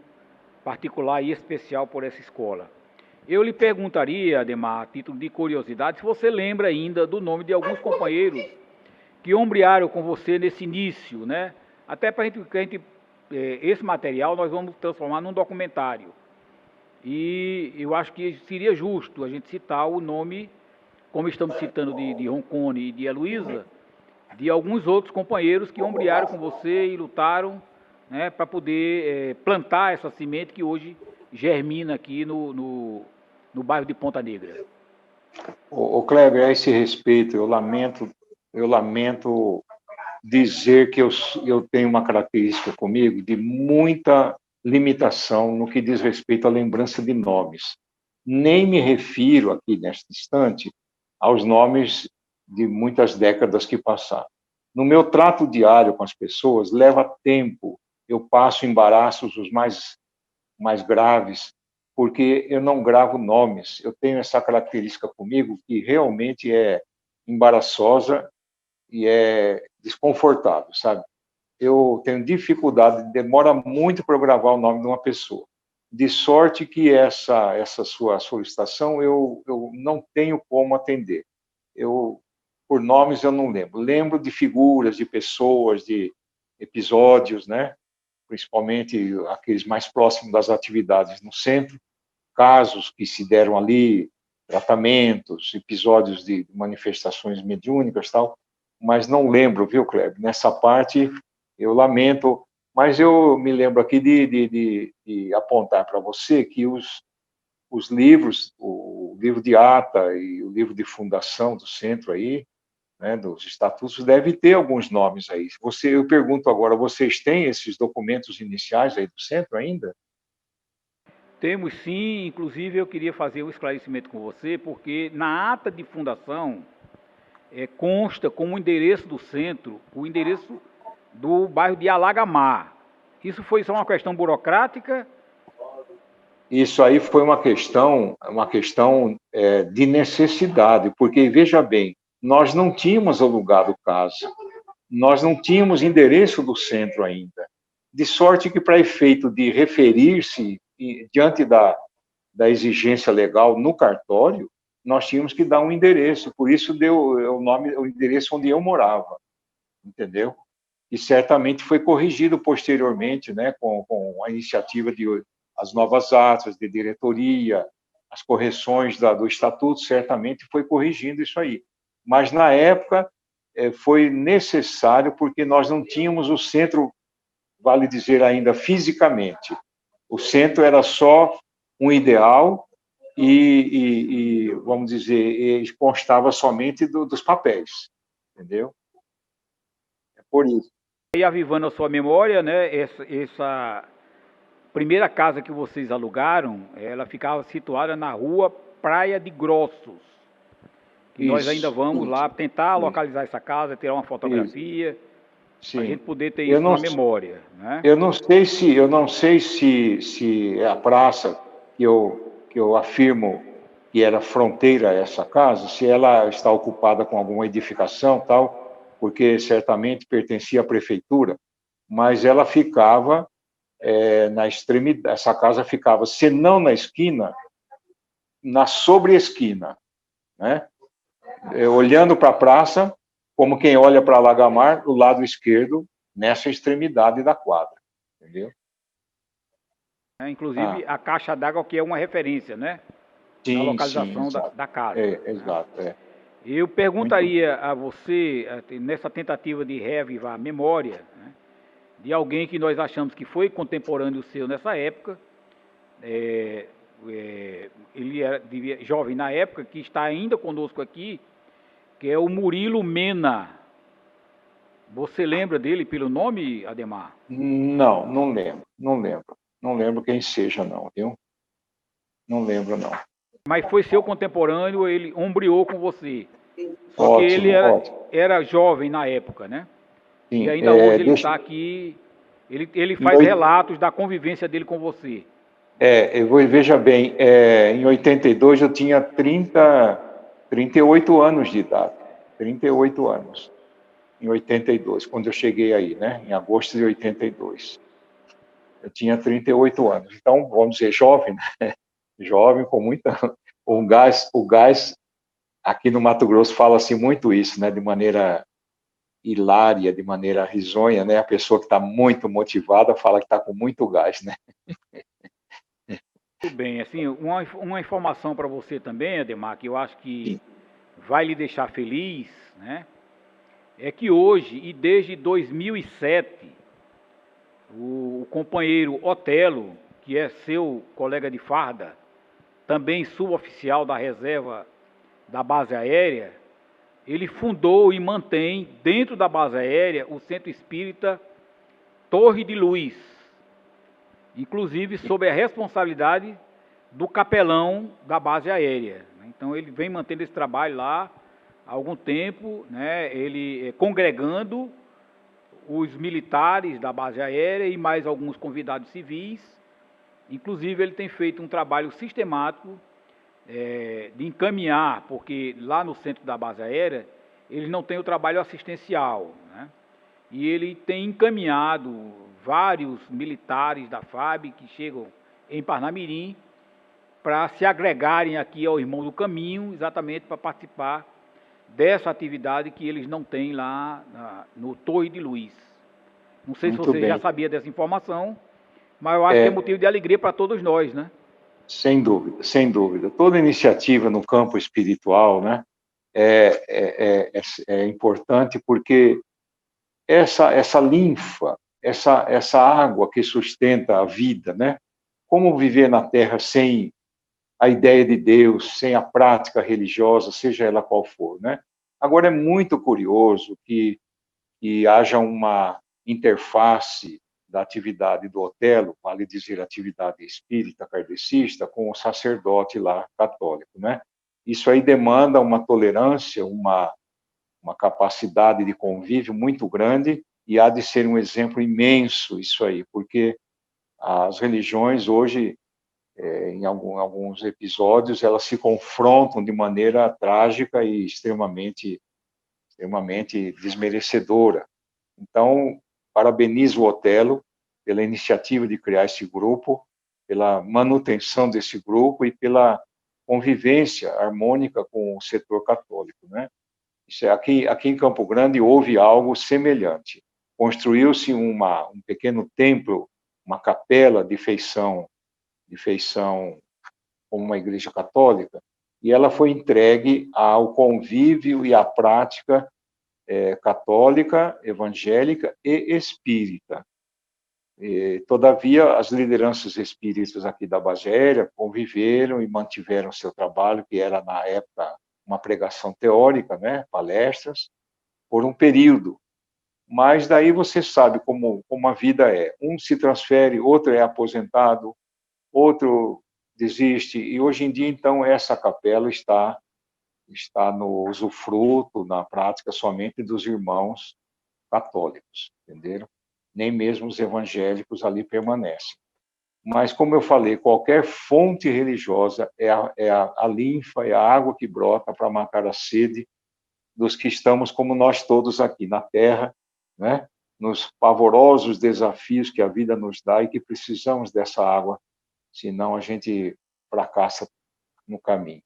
particular e especial por essa escola. Eu lhe perguntaria, Ademar, a título de curiosidade, se você lembra ainda do nome de alguns companheiros que ombrearam com você nesse início, né? Até para esse material nós vamos transformar num documentário. E eu acho que seria justo a gente citar o nome, como estamos citando de Roncone e de Heloísa, de alguns outros companheiros que ombrearam com você e lutaram, né, para poder plantar essa semente que hoje germina aqui no bairro de Ponta Negra. O Kleber, a esse respeito, eu lamento dizer que eu tenho uma característica comigo de muita limitação no que diz respeito à lembrança de nomes. Nem me refiro aqui, neste instante, aos nomes de muitas décadas que passaram. No meu trato diário com as pessoas, leva tempo. Eu passo embaraços os mais graves, porque eu não gravo nomes. Eu tenho essa característica comigo que realmente é embaraçosa e é desconfortável, sabe? Eu tenho dificuldade, demora muito para eu gravar o nome de uma pessoa. de sorte que essa sua solicitação eu não tenho como atender. Por nomes, eu não lembro. Lembro de figuras, de pessoas, de episódios, né? Principalmente aqueles mais próximos das atividades no centro, casos que se deram ali, tratamentos, episódios de manifestações mediúnicas, tal, mas não lembro, viu, Kleber? Nessa parte, eu lamento, mas eu me lembro aqui de apontar para você que os livros, o livro de ata e o livro de fundação do centro aí, né, dos estatutos, deve ter alguns nomes aí. Eu pergunto agora, vocês têm esses documentos iniciais aí do centro ainda? Temos sim, inclusive eu queria fazer um esclarecimento com você, porque na ata de fundação consta como endereço do centro o endereço do bairro de Alagamar. Isso foi só uma questão burocrática? Isso aí foi uma questão de necessidade, porque, veja bem, nós não tínhamos alugado casa, nós não tínhamos endereço do centro ainda, de sorte que, para efeito de referir-se diante da exigência legal no cartório, nós tínhamos que dar um endereço, por isso deu o nome, o endereço onde eu morava, entendeu? E certamente foi corrigido posteriormente, né, com a iniciativa de as novas atas de diretoria, as correções do estatuto, certamente foi corrigindo isso aí. Mas na época foi necessário porque nós não tínhamos o centro, vale dizer ainda fisicamente. O centro era só um ideal e vamos dizer, constava somente dos papéis, entendeu? É por isso. E avivando a sua memória, né, essa primeira casa que vocês alugaram, ela ficava situada na rua Praia de Grossos. Que nós ainda vamos lá tentar localizar essa casa, tirar uma fotografia, para a gente poder ter isso na memória, né? Eu não sei se é a praça que eu afirmo que era fronteira a essa casa, se ela está ocupada com alguma edificação tal, porque certamente pertencia à prefeitura, mas ela ficava na extremidade, essa casa ficava, se não na esquina, na sobre-esquina, né? Olhando para a praça, como quem olha para Lagamar, do lado esquerdo, nessa extremidade da quadra, entendeu? Inclusive a caixa d'água que é uma referência, né? Sim, na localização sim, da casa. Exato. Eu perguntaria a você, nessa tentativa de reavivar a memória, né, de alguém que nós achamos que foi contemporâneo seu nessa época, ele era jovem na época, que está ainda conosco aqui, que é o Murilo Mena. Você lembra dele pelo nome, Ademar? Não lembro. Não lembro quem seja, não, viu? Não lembro, não. Mas foi seu contemporâneo, ele ombreou com você. Só que Ótimo, ele ótimo. era jovem na época, né? Sim, E ainda hoje ele está aqui, ele faz relatos da convivência dele com você. Veja bem, em 82 eu tinha 38 anos de idade. 38 anos. Em 82, quando eu cheguei aí, né? Em agosto de 82. Eu tinha 38 anos. Então, vamos dizer, jovem, né? Jovem, com muita... O gás, aqui no Mato Grosso fala-se muito isso, né? De maneira hilária, de maneira risonha, né? A pessoa que está muito motivada fala que está com muito gás, né? Muito bem, assim, uma informação para você também, Ademar, que eu acho que vai lhe deixar feliz, né? É que hoje, e desde 2007, o companheiro Otelo, que é seu colega de farda, também suboficial da reserva da base aérea, ele fundou e mantém dentro da base aérea o Centro Espírita Torre de Luz, inclusive sob a responsabilidade do capelão da base aérea. Então ele vem mantendo esse trabalho lá há algum tempo, né? Ele congregando os militares da base aérea e mais alguns convidados civis. Inclusive ele tem feito um trabalho sistemático de encaminhar, porque lá no centro da base aérea eles não têm o trabalho assistencial, né? E ele tem encaminhado vários militares da FAB que chegam em Parnamirim, para se agregarem aqui ao Irmão do Caminho, exatamente para participar dessa atividade que eles não têm lá no Torre de Luz. Não sei se Muito você já bem. sabia dessa informação, mas eu acho que é motivo de alegria para todos nós, né? Sem dúvida, sem dúvida. Toda iniciativa no campo espiritual, né, é importante porque essa linfa, essa água que sustenta a vida, né? Como viver na Terra sem a ideia de Deus, sem a prática religiosa, seja ela qual for, né? Agora é muito curioso que haja uma interface da atividade do Otelo, vale dizer, atividade espírita, kardecista, com o sacerdote lá católico, né? Isso aí demanda uma tolerância, uma capacidade de convívio muito grande e há de ser um exemplo imenso isso aí, porque as religiões hoje, em alguns episódios, elas se confrontam de maneira trágica e extremamente desmerecedora. Então, parabenizo o Otelo pela iniciativa de criar esse grupo, pela manutenção desse grupo e pela convivência harmônica com o setor católico, né? Isso aqui em Campo Grande houve algo semelhante. Construiu-se um pequeno templo, uma capela de feição como uma igreja católica, e ela foi entregue ao convívio e à prática católica, evangélica e espírita. Todavia, as lideranças espíritas aqui da Bagéria conviveram e mantiveram seu trabalho, que era, na época, uma pregação teórica, né, palestras, por um período. Mas daí você sabe como a vida é. Um se transfere, outro é aposentado, outro desiste, e hoje em dia, então, essa capela está no usufruto, na prática, somente dos irmãos católicos, entenderam? Nem mesmo os evangélicos ali permanecem. Mas, como eu falei, qualquer fonte religiosa é a linfa, é a água que brota para matar a sede dos que estamos, como nós todos aqui na Terra, né? Nos pavorosos desafios que a vida nos dá e que precisamos dessa água, senão a gente fracassa no caminho.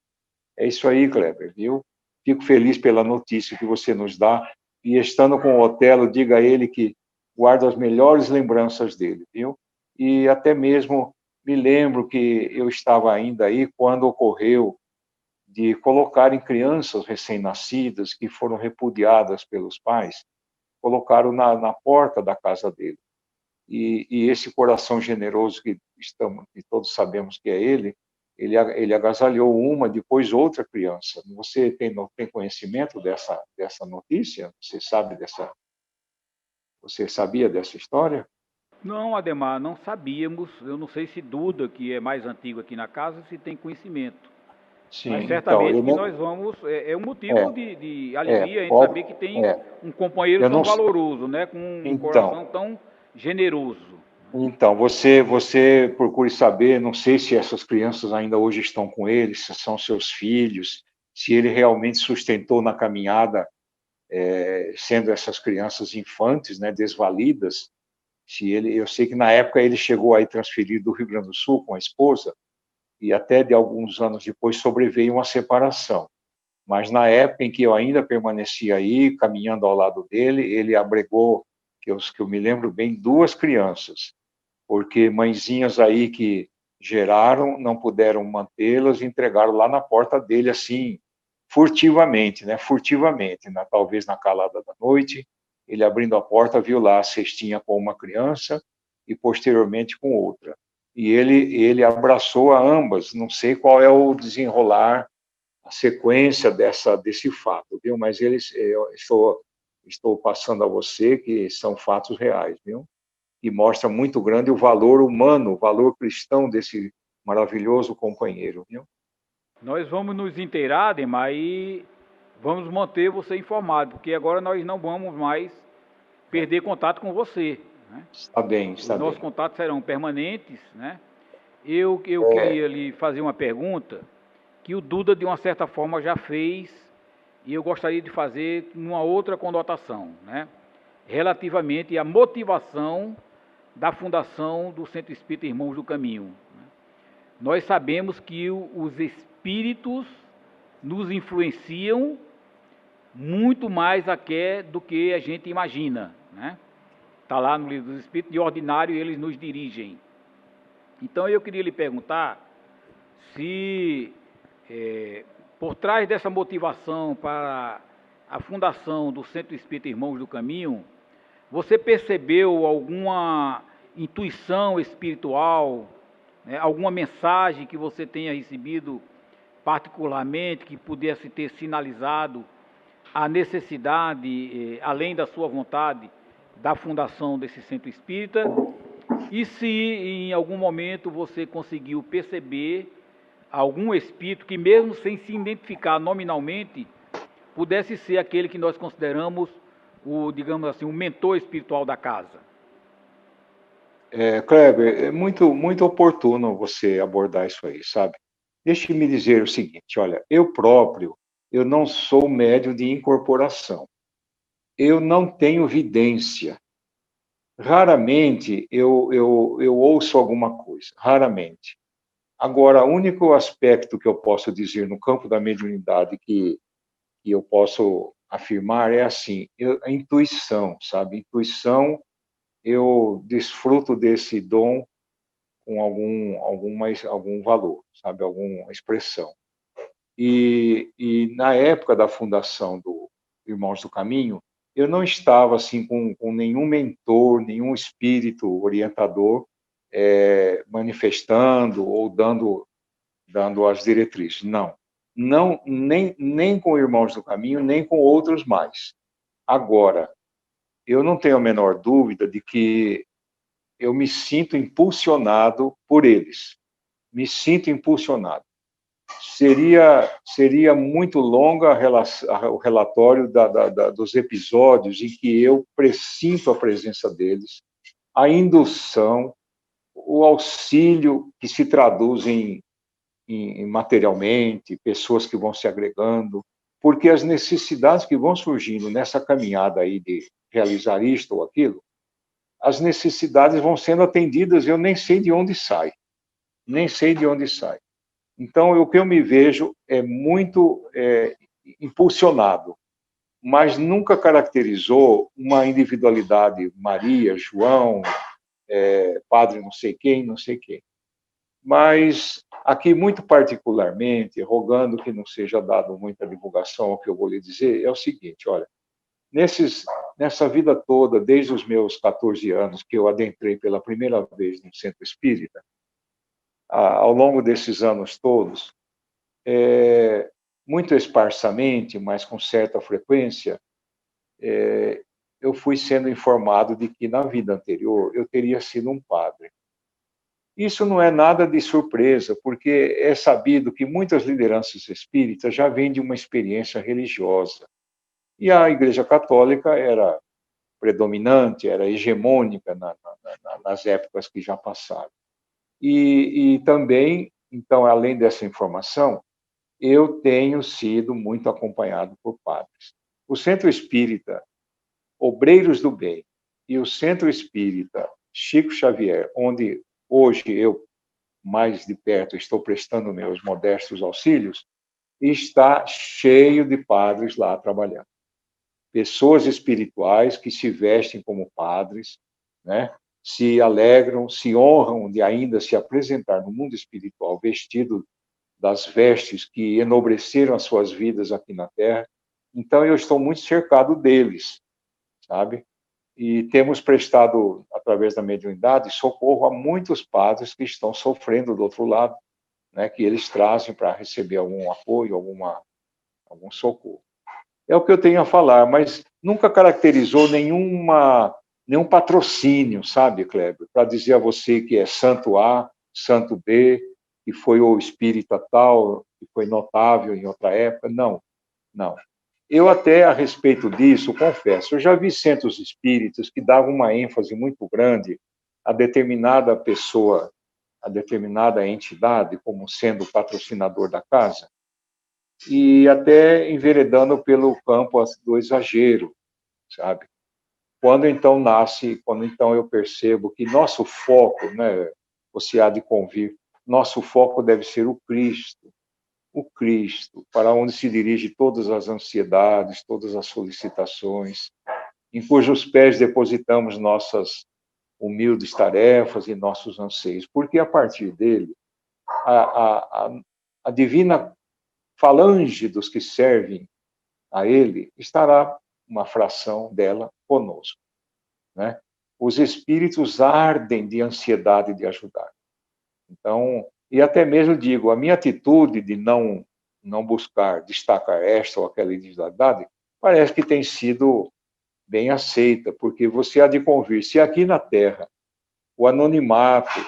É isso aí, Kleber, viu? Fico feliz pela notícia que você nos dá. E estando com o Otelo, diga a ele que guardo as melhores lembranças dele, viu? E até mesmo me lembro que eu estava ainda aí quando ocorreu de colocarem crianças recém-nascidas que foram repudiadas pelos pais, colocaram na porta da casa dele. E esse coração generoso que todos sabemos que é ele agasalhou uma, depois outra criança. Você tem conhecimento dessa notícia? Você sabia dessa história? Não, Ademar, não sabíamos. Eu não sei se Duda, que é mais antigo aqui na casa, se tem conhecimento. Mas Sim, então, certamente que nós vamos. É um motivo é, de alegria a gente saber pode, que tem um companheiro eu não, tão valoroso, né? Com um então, coração tão generoso. Então, você procure saber, não sei se essas crianças ainda hoje estão com ele, se são seus filhos, se ele realmente sustentou na caminhada, sendo essas crianças infantes, né, desvalidas, eu sei que na época ele chegou aí transferido do Rio Grande do Sul com a esposa, e até de alguns anos depois sobreveio uma separação. Mas na época em que eu ainda permanecia aí, caminhando ao lado dele, ele abregou, que eu me lembro bem, duas crianças, porque mãezinhas aí que geraram, não puderam mantê-las, entregaram lá na porta dele, assim, furtivamente, né? Furtivamente, talvez na calada da noite, ele abrindo a porta, viu lá a cestinha com uma criança e posteriormente com outra. E ele abraçou a ambas, não sei qual é o desenrolar, a sequência desse fato, viu? Mas eu estou passando a você que são fatos reais, viu? E mostra muito grande o valor humano, o valor cristão desse maravilhoso companheiro, viu? Nós vamos nos inteirar, Ademar, e vamos manter você informado, porque agora nós não vamos mais perder contato com você, né? Está bem, Os está nossos bem. contatos serão permanentes, né? Eu queria lhe fazer uma pergunta que o Duda, de uma certa forma, já fez, e eu gostaria de fazer numa outra conotação, né? Relativamente à motivação da fundação do Centro Espírita Irmãos do Caminho, né? nós sabemos que os espíritos nos influenciam muito mais até do que a gente imagina, né? Está lá no livro dos Espíritos, de ordinário eles nos dirigem. Então eu queria lhe perguntar se, por trás dessa motivação para a fundação do Centro Espírita Irmãos do Caminho, você percebeu alguma intuição espiritual, né, alguma mensagem que você tenha recebido particularmente, que pudesse ter sinalizado a necessidade, além da sua vontade, da fundação desse centro espírita? E se em algum momento você conseguiu perceber algum espírito que, mesmo sem se identificar nominalmente, pudesse ser aquele que nós consideramos o, digamos assim, o mentor espiritual da casa? Kleber, é muito oportuno você abordar isso aí, sabe? Deixe-me dizer o seguinte, olha, eu não sou médium de incorporação. Eu não tenho vidência. Raramente eu ouço alguma coisa, raramente. Agora, o único aspecto que eu posso dizer no campo da mediunidade que eu posso afirmar é assim, a intuição, sabe? Intuição, eu desfruto desse dom com algum valor, sabe? Alguma expressão. E na época da fundação do Irmãos do Caminho, eu não estava assim com nenhum mentor, nenhum espírito orientador manifestando ou dando as diretrizes. Não, nem com Irmãos do Caminho, nem com outros mais. Agora, eu não tenho a menor dúvida de que eu me sinto impulsionado por eles. Me sinto impulsionado. Seria muito longa o relatório dos episódios em que eu presinto a presença deles, a indução, o auxílio que se traduz em materialmente, pessoas que vão se agregando, porque as necessidades que vão surgindo nessa caminhada aí de realizar isto ou aquilo, as necessidades vão sendo atendidas, eu nem sei de onde sai, nem sei de onde sai. Então, o que eu me vejo é muito impulsionado, mas nunca caracterizou uma individualidade, Maria, João, padre não sei quem, não sei quem. Mas aqui, muito particularmente, rogando que não seja dado muita divulgação ao que eu vou lhe dizer, é o seguinte, olha, nessa vida toda, desde os meus 14 anos, que eu adentrei pela primeira vez no centro espírita, ao longo desses anos todos, muito esparsamente, mas com certa frequência, eu fui sendo informado de que na vida anterior eu teria sido um padre. Isso não é nada de surpresa, porque é sabido que muitas lideranças espíritas já vêm de uma experiência religiosa. E a Igreja Católica era predominante, era hegemônica nas épocas que já passaram. E também, então, além dessa informação, eu tenho sido muito acompanhado por padres. O Centro Espírita Obreiros do Bem e o Centro Espírita Chico Xavier, onde hoje eu, mais de perto, estou prestando meus modestos auxílios, está cheio de padres lá trabalhando. Pessoas espirituais que se vestem como padres, né? Se alegram, se honram de ainda se apresentar no mundo espiritual vestido das vestes que enobreceram as suas vidas aqui na Terra. Então, eu estou muito cercado deles, sabe? E temos prestado, através da mediunidade, socorro a muitos padres que estão sofrendo do outro lado, né, que eles trazem para receber algum apoio, algum socorro. É o que eu tenho a falar, mas nunca caracterizou nenhum patrocínio, sabe, Kleber, para dizer a você que é santo A, santo B, que foi o espírita tal, que foi notável em outra época. Não, não. Eu até, a respeito disso, confesso, eu já vi centros espíritas que davam uma ênfase muito grande a determinada pessoa, a determinada entidade, como sendo o patrocinador da casa, e até enveredando pelo campo do exagero, sabe? Quando então eu percebo que nosso foco, né, você há de convir, nosso foco deve ser o Cristo, para onde se dirige todas as ansiedades, todas as solicitações, em cujos pés depositamos nossas humildes tarefas e nossos anseios, porque a partir dele, a divina falange dos que servem a ele estará uma fração dela conosco, né? Os espíritos ardem de ansiedade de ajudar. Então, e até mesmo digo, a minha atitude de não buscar destacar esta ou aquela individualidade parece que tem sido bem aceita, porque você há de convir, se aqui na Terra o anonimato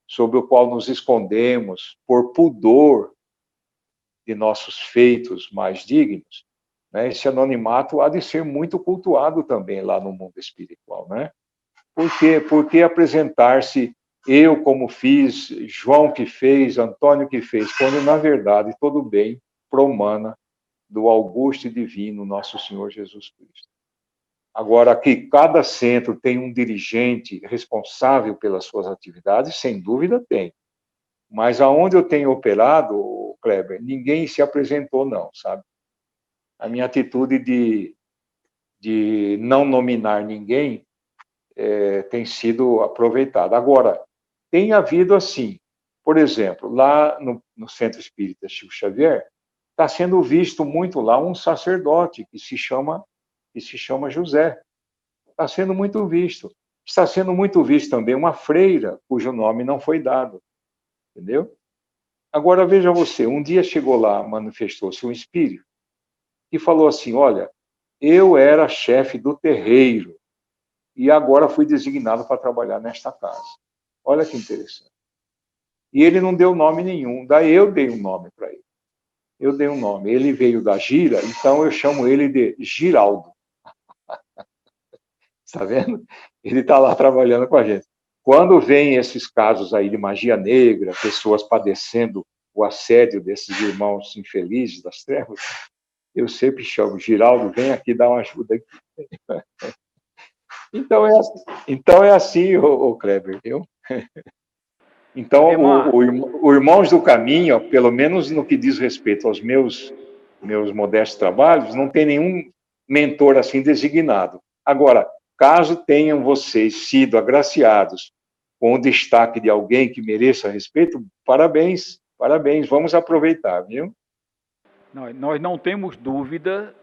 sob o qual nos escondemos por pudor de nossos feitos mais dignos, né, esse anonimato há de ser muito cultuado também lá no mundo espiritual, né? Por quê? Porque apresentar-se eu como fiz, João que fez, Antônio que fez, quando na verdade todo bem promana do augusto e divino nosso Senhor Jesus Cristo. Agora, que cada centro tem um dirigente responsável pelas suas atividades, sem dúvida tem. Mas aonde eu tenho operado, Kleber, ninguém se apresentou, não, sabe? A minha atitude de não nominar ninguém tem sido aproveitada. Agora, tem havido assim, por exemplo, lá no Centro Espírita Chico Xavier, está sendo visto muito lá um sacerdote que se chama José. Está sendo muito visto. Está sendo muito visto também uma freira, cujo nome não foi dado. Entendeu? Agora, veja você, um dia chegou lá, manifestou-se um espírito, e falou assim, olha, eu era chefe do terreiro, e agora fui designado para trabalhar nesta casa. Olha que interessante. E ele não deu nome nenhum, daí eu dei um nome para ele. Eu dei um nome. Ele veio da Gira, então eu chamo ele de Giraldo. Está vendo? Ele está lá trabalhando com a gente. Quando vem esses casos aí de magia negra, pessoas padecendo o assédio desses irmãos infelizes das trevas, eu sempre chamo, Giraldo, vem aqui dar uma ajuda aqui. Então é assim, o Kleber, viu? Então, o Irmãos do Caminho, pelo menos no que diz respeito aos meus modestos trabalhos, não tem nenhum mentor assim designado. Agora, caso tenham vocês sido agraciados com o destaque de alguém que mereça respeito, parabéns, parabéns, vamos aproveitar, viu? Nós não temos dúvida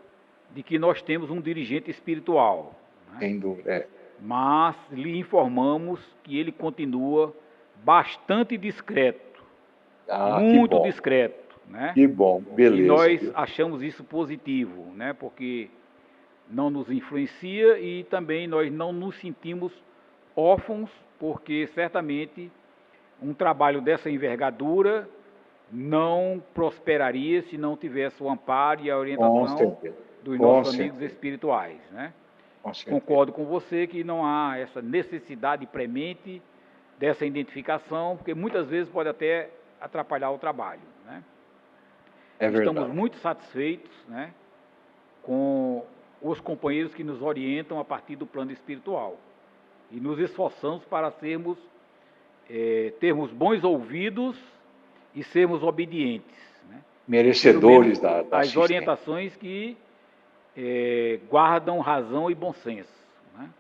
de que nós temos um dirigente espiritual, né? Sem dúvida, Mas lhe informamos que ele continua bastante discreto, muito discreto, né? Que bom, beleza. E nós achamos isso positivo, né? Porque não nos influencia e também nós não nos sentimos órfãos, porque certamente um trabalho dessa envergadura não prosperaria se não tivesse o amparo e a orientação dos nossos amigos espirituais, né? Concordo com você que não há essa necessidade premente dessa identificação, porque muitas vezes pode até atrapalhar o trabalho, né? Estamos muito satisfeitos, né, com os companheiros que nos orientam a partir do plano espiritual e nos esforçamos para termos bons ouvidos e sermos obedientes, né? Merecedores da as orientações que guardam razão e bom senso, né?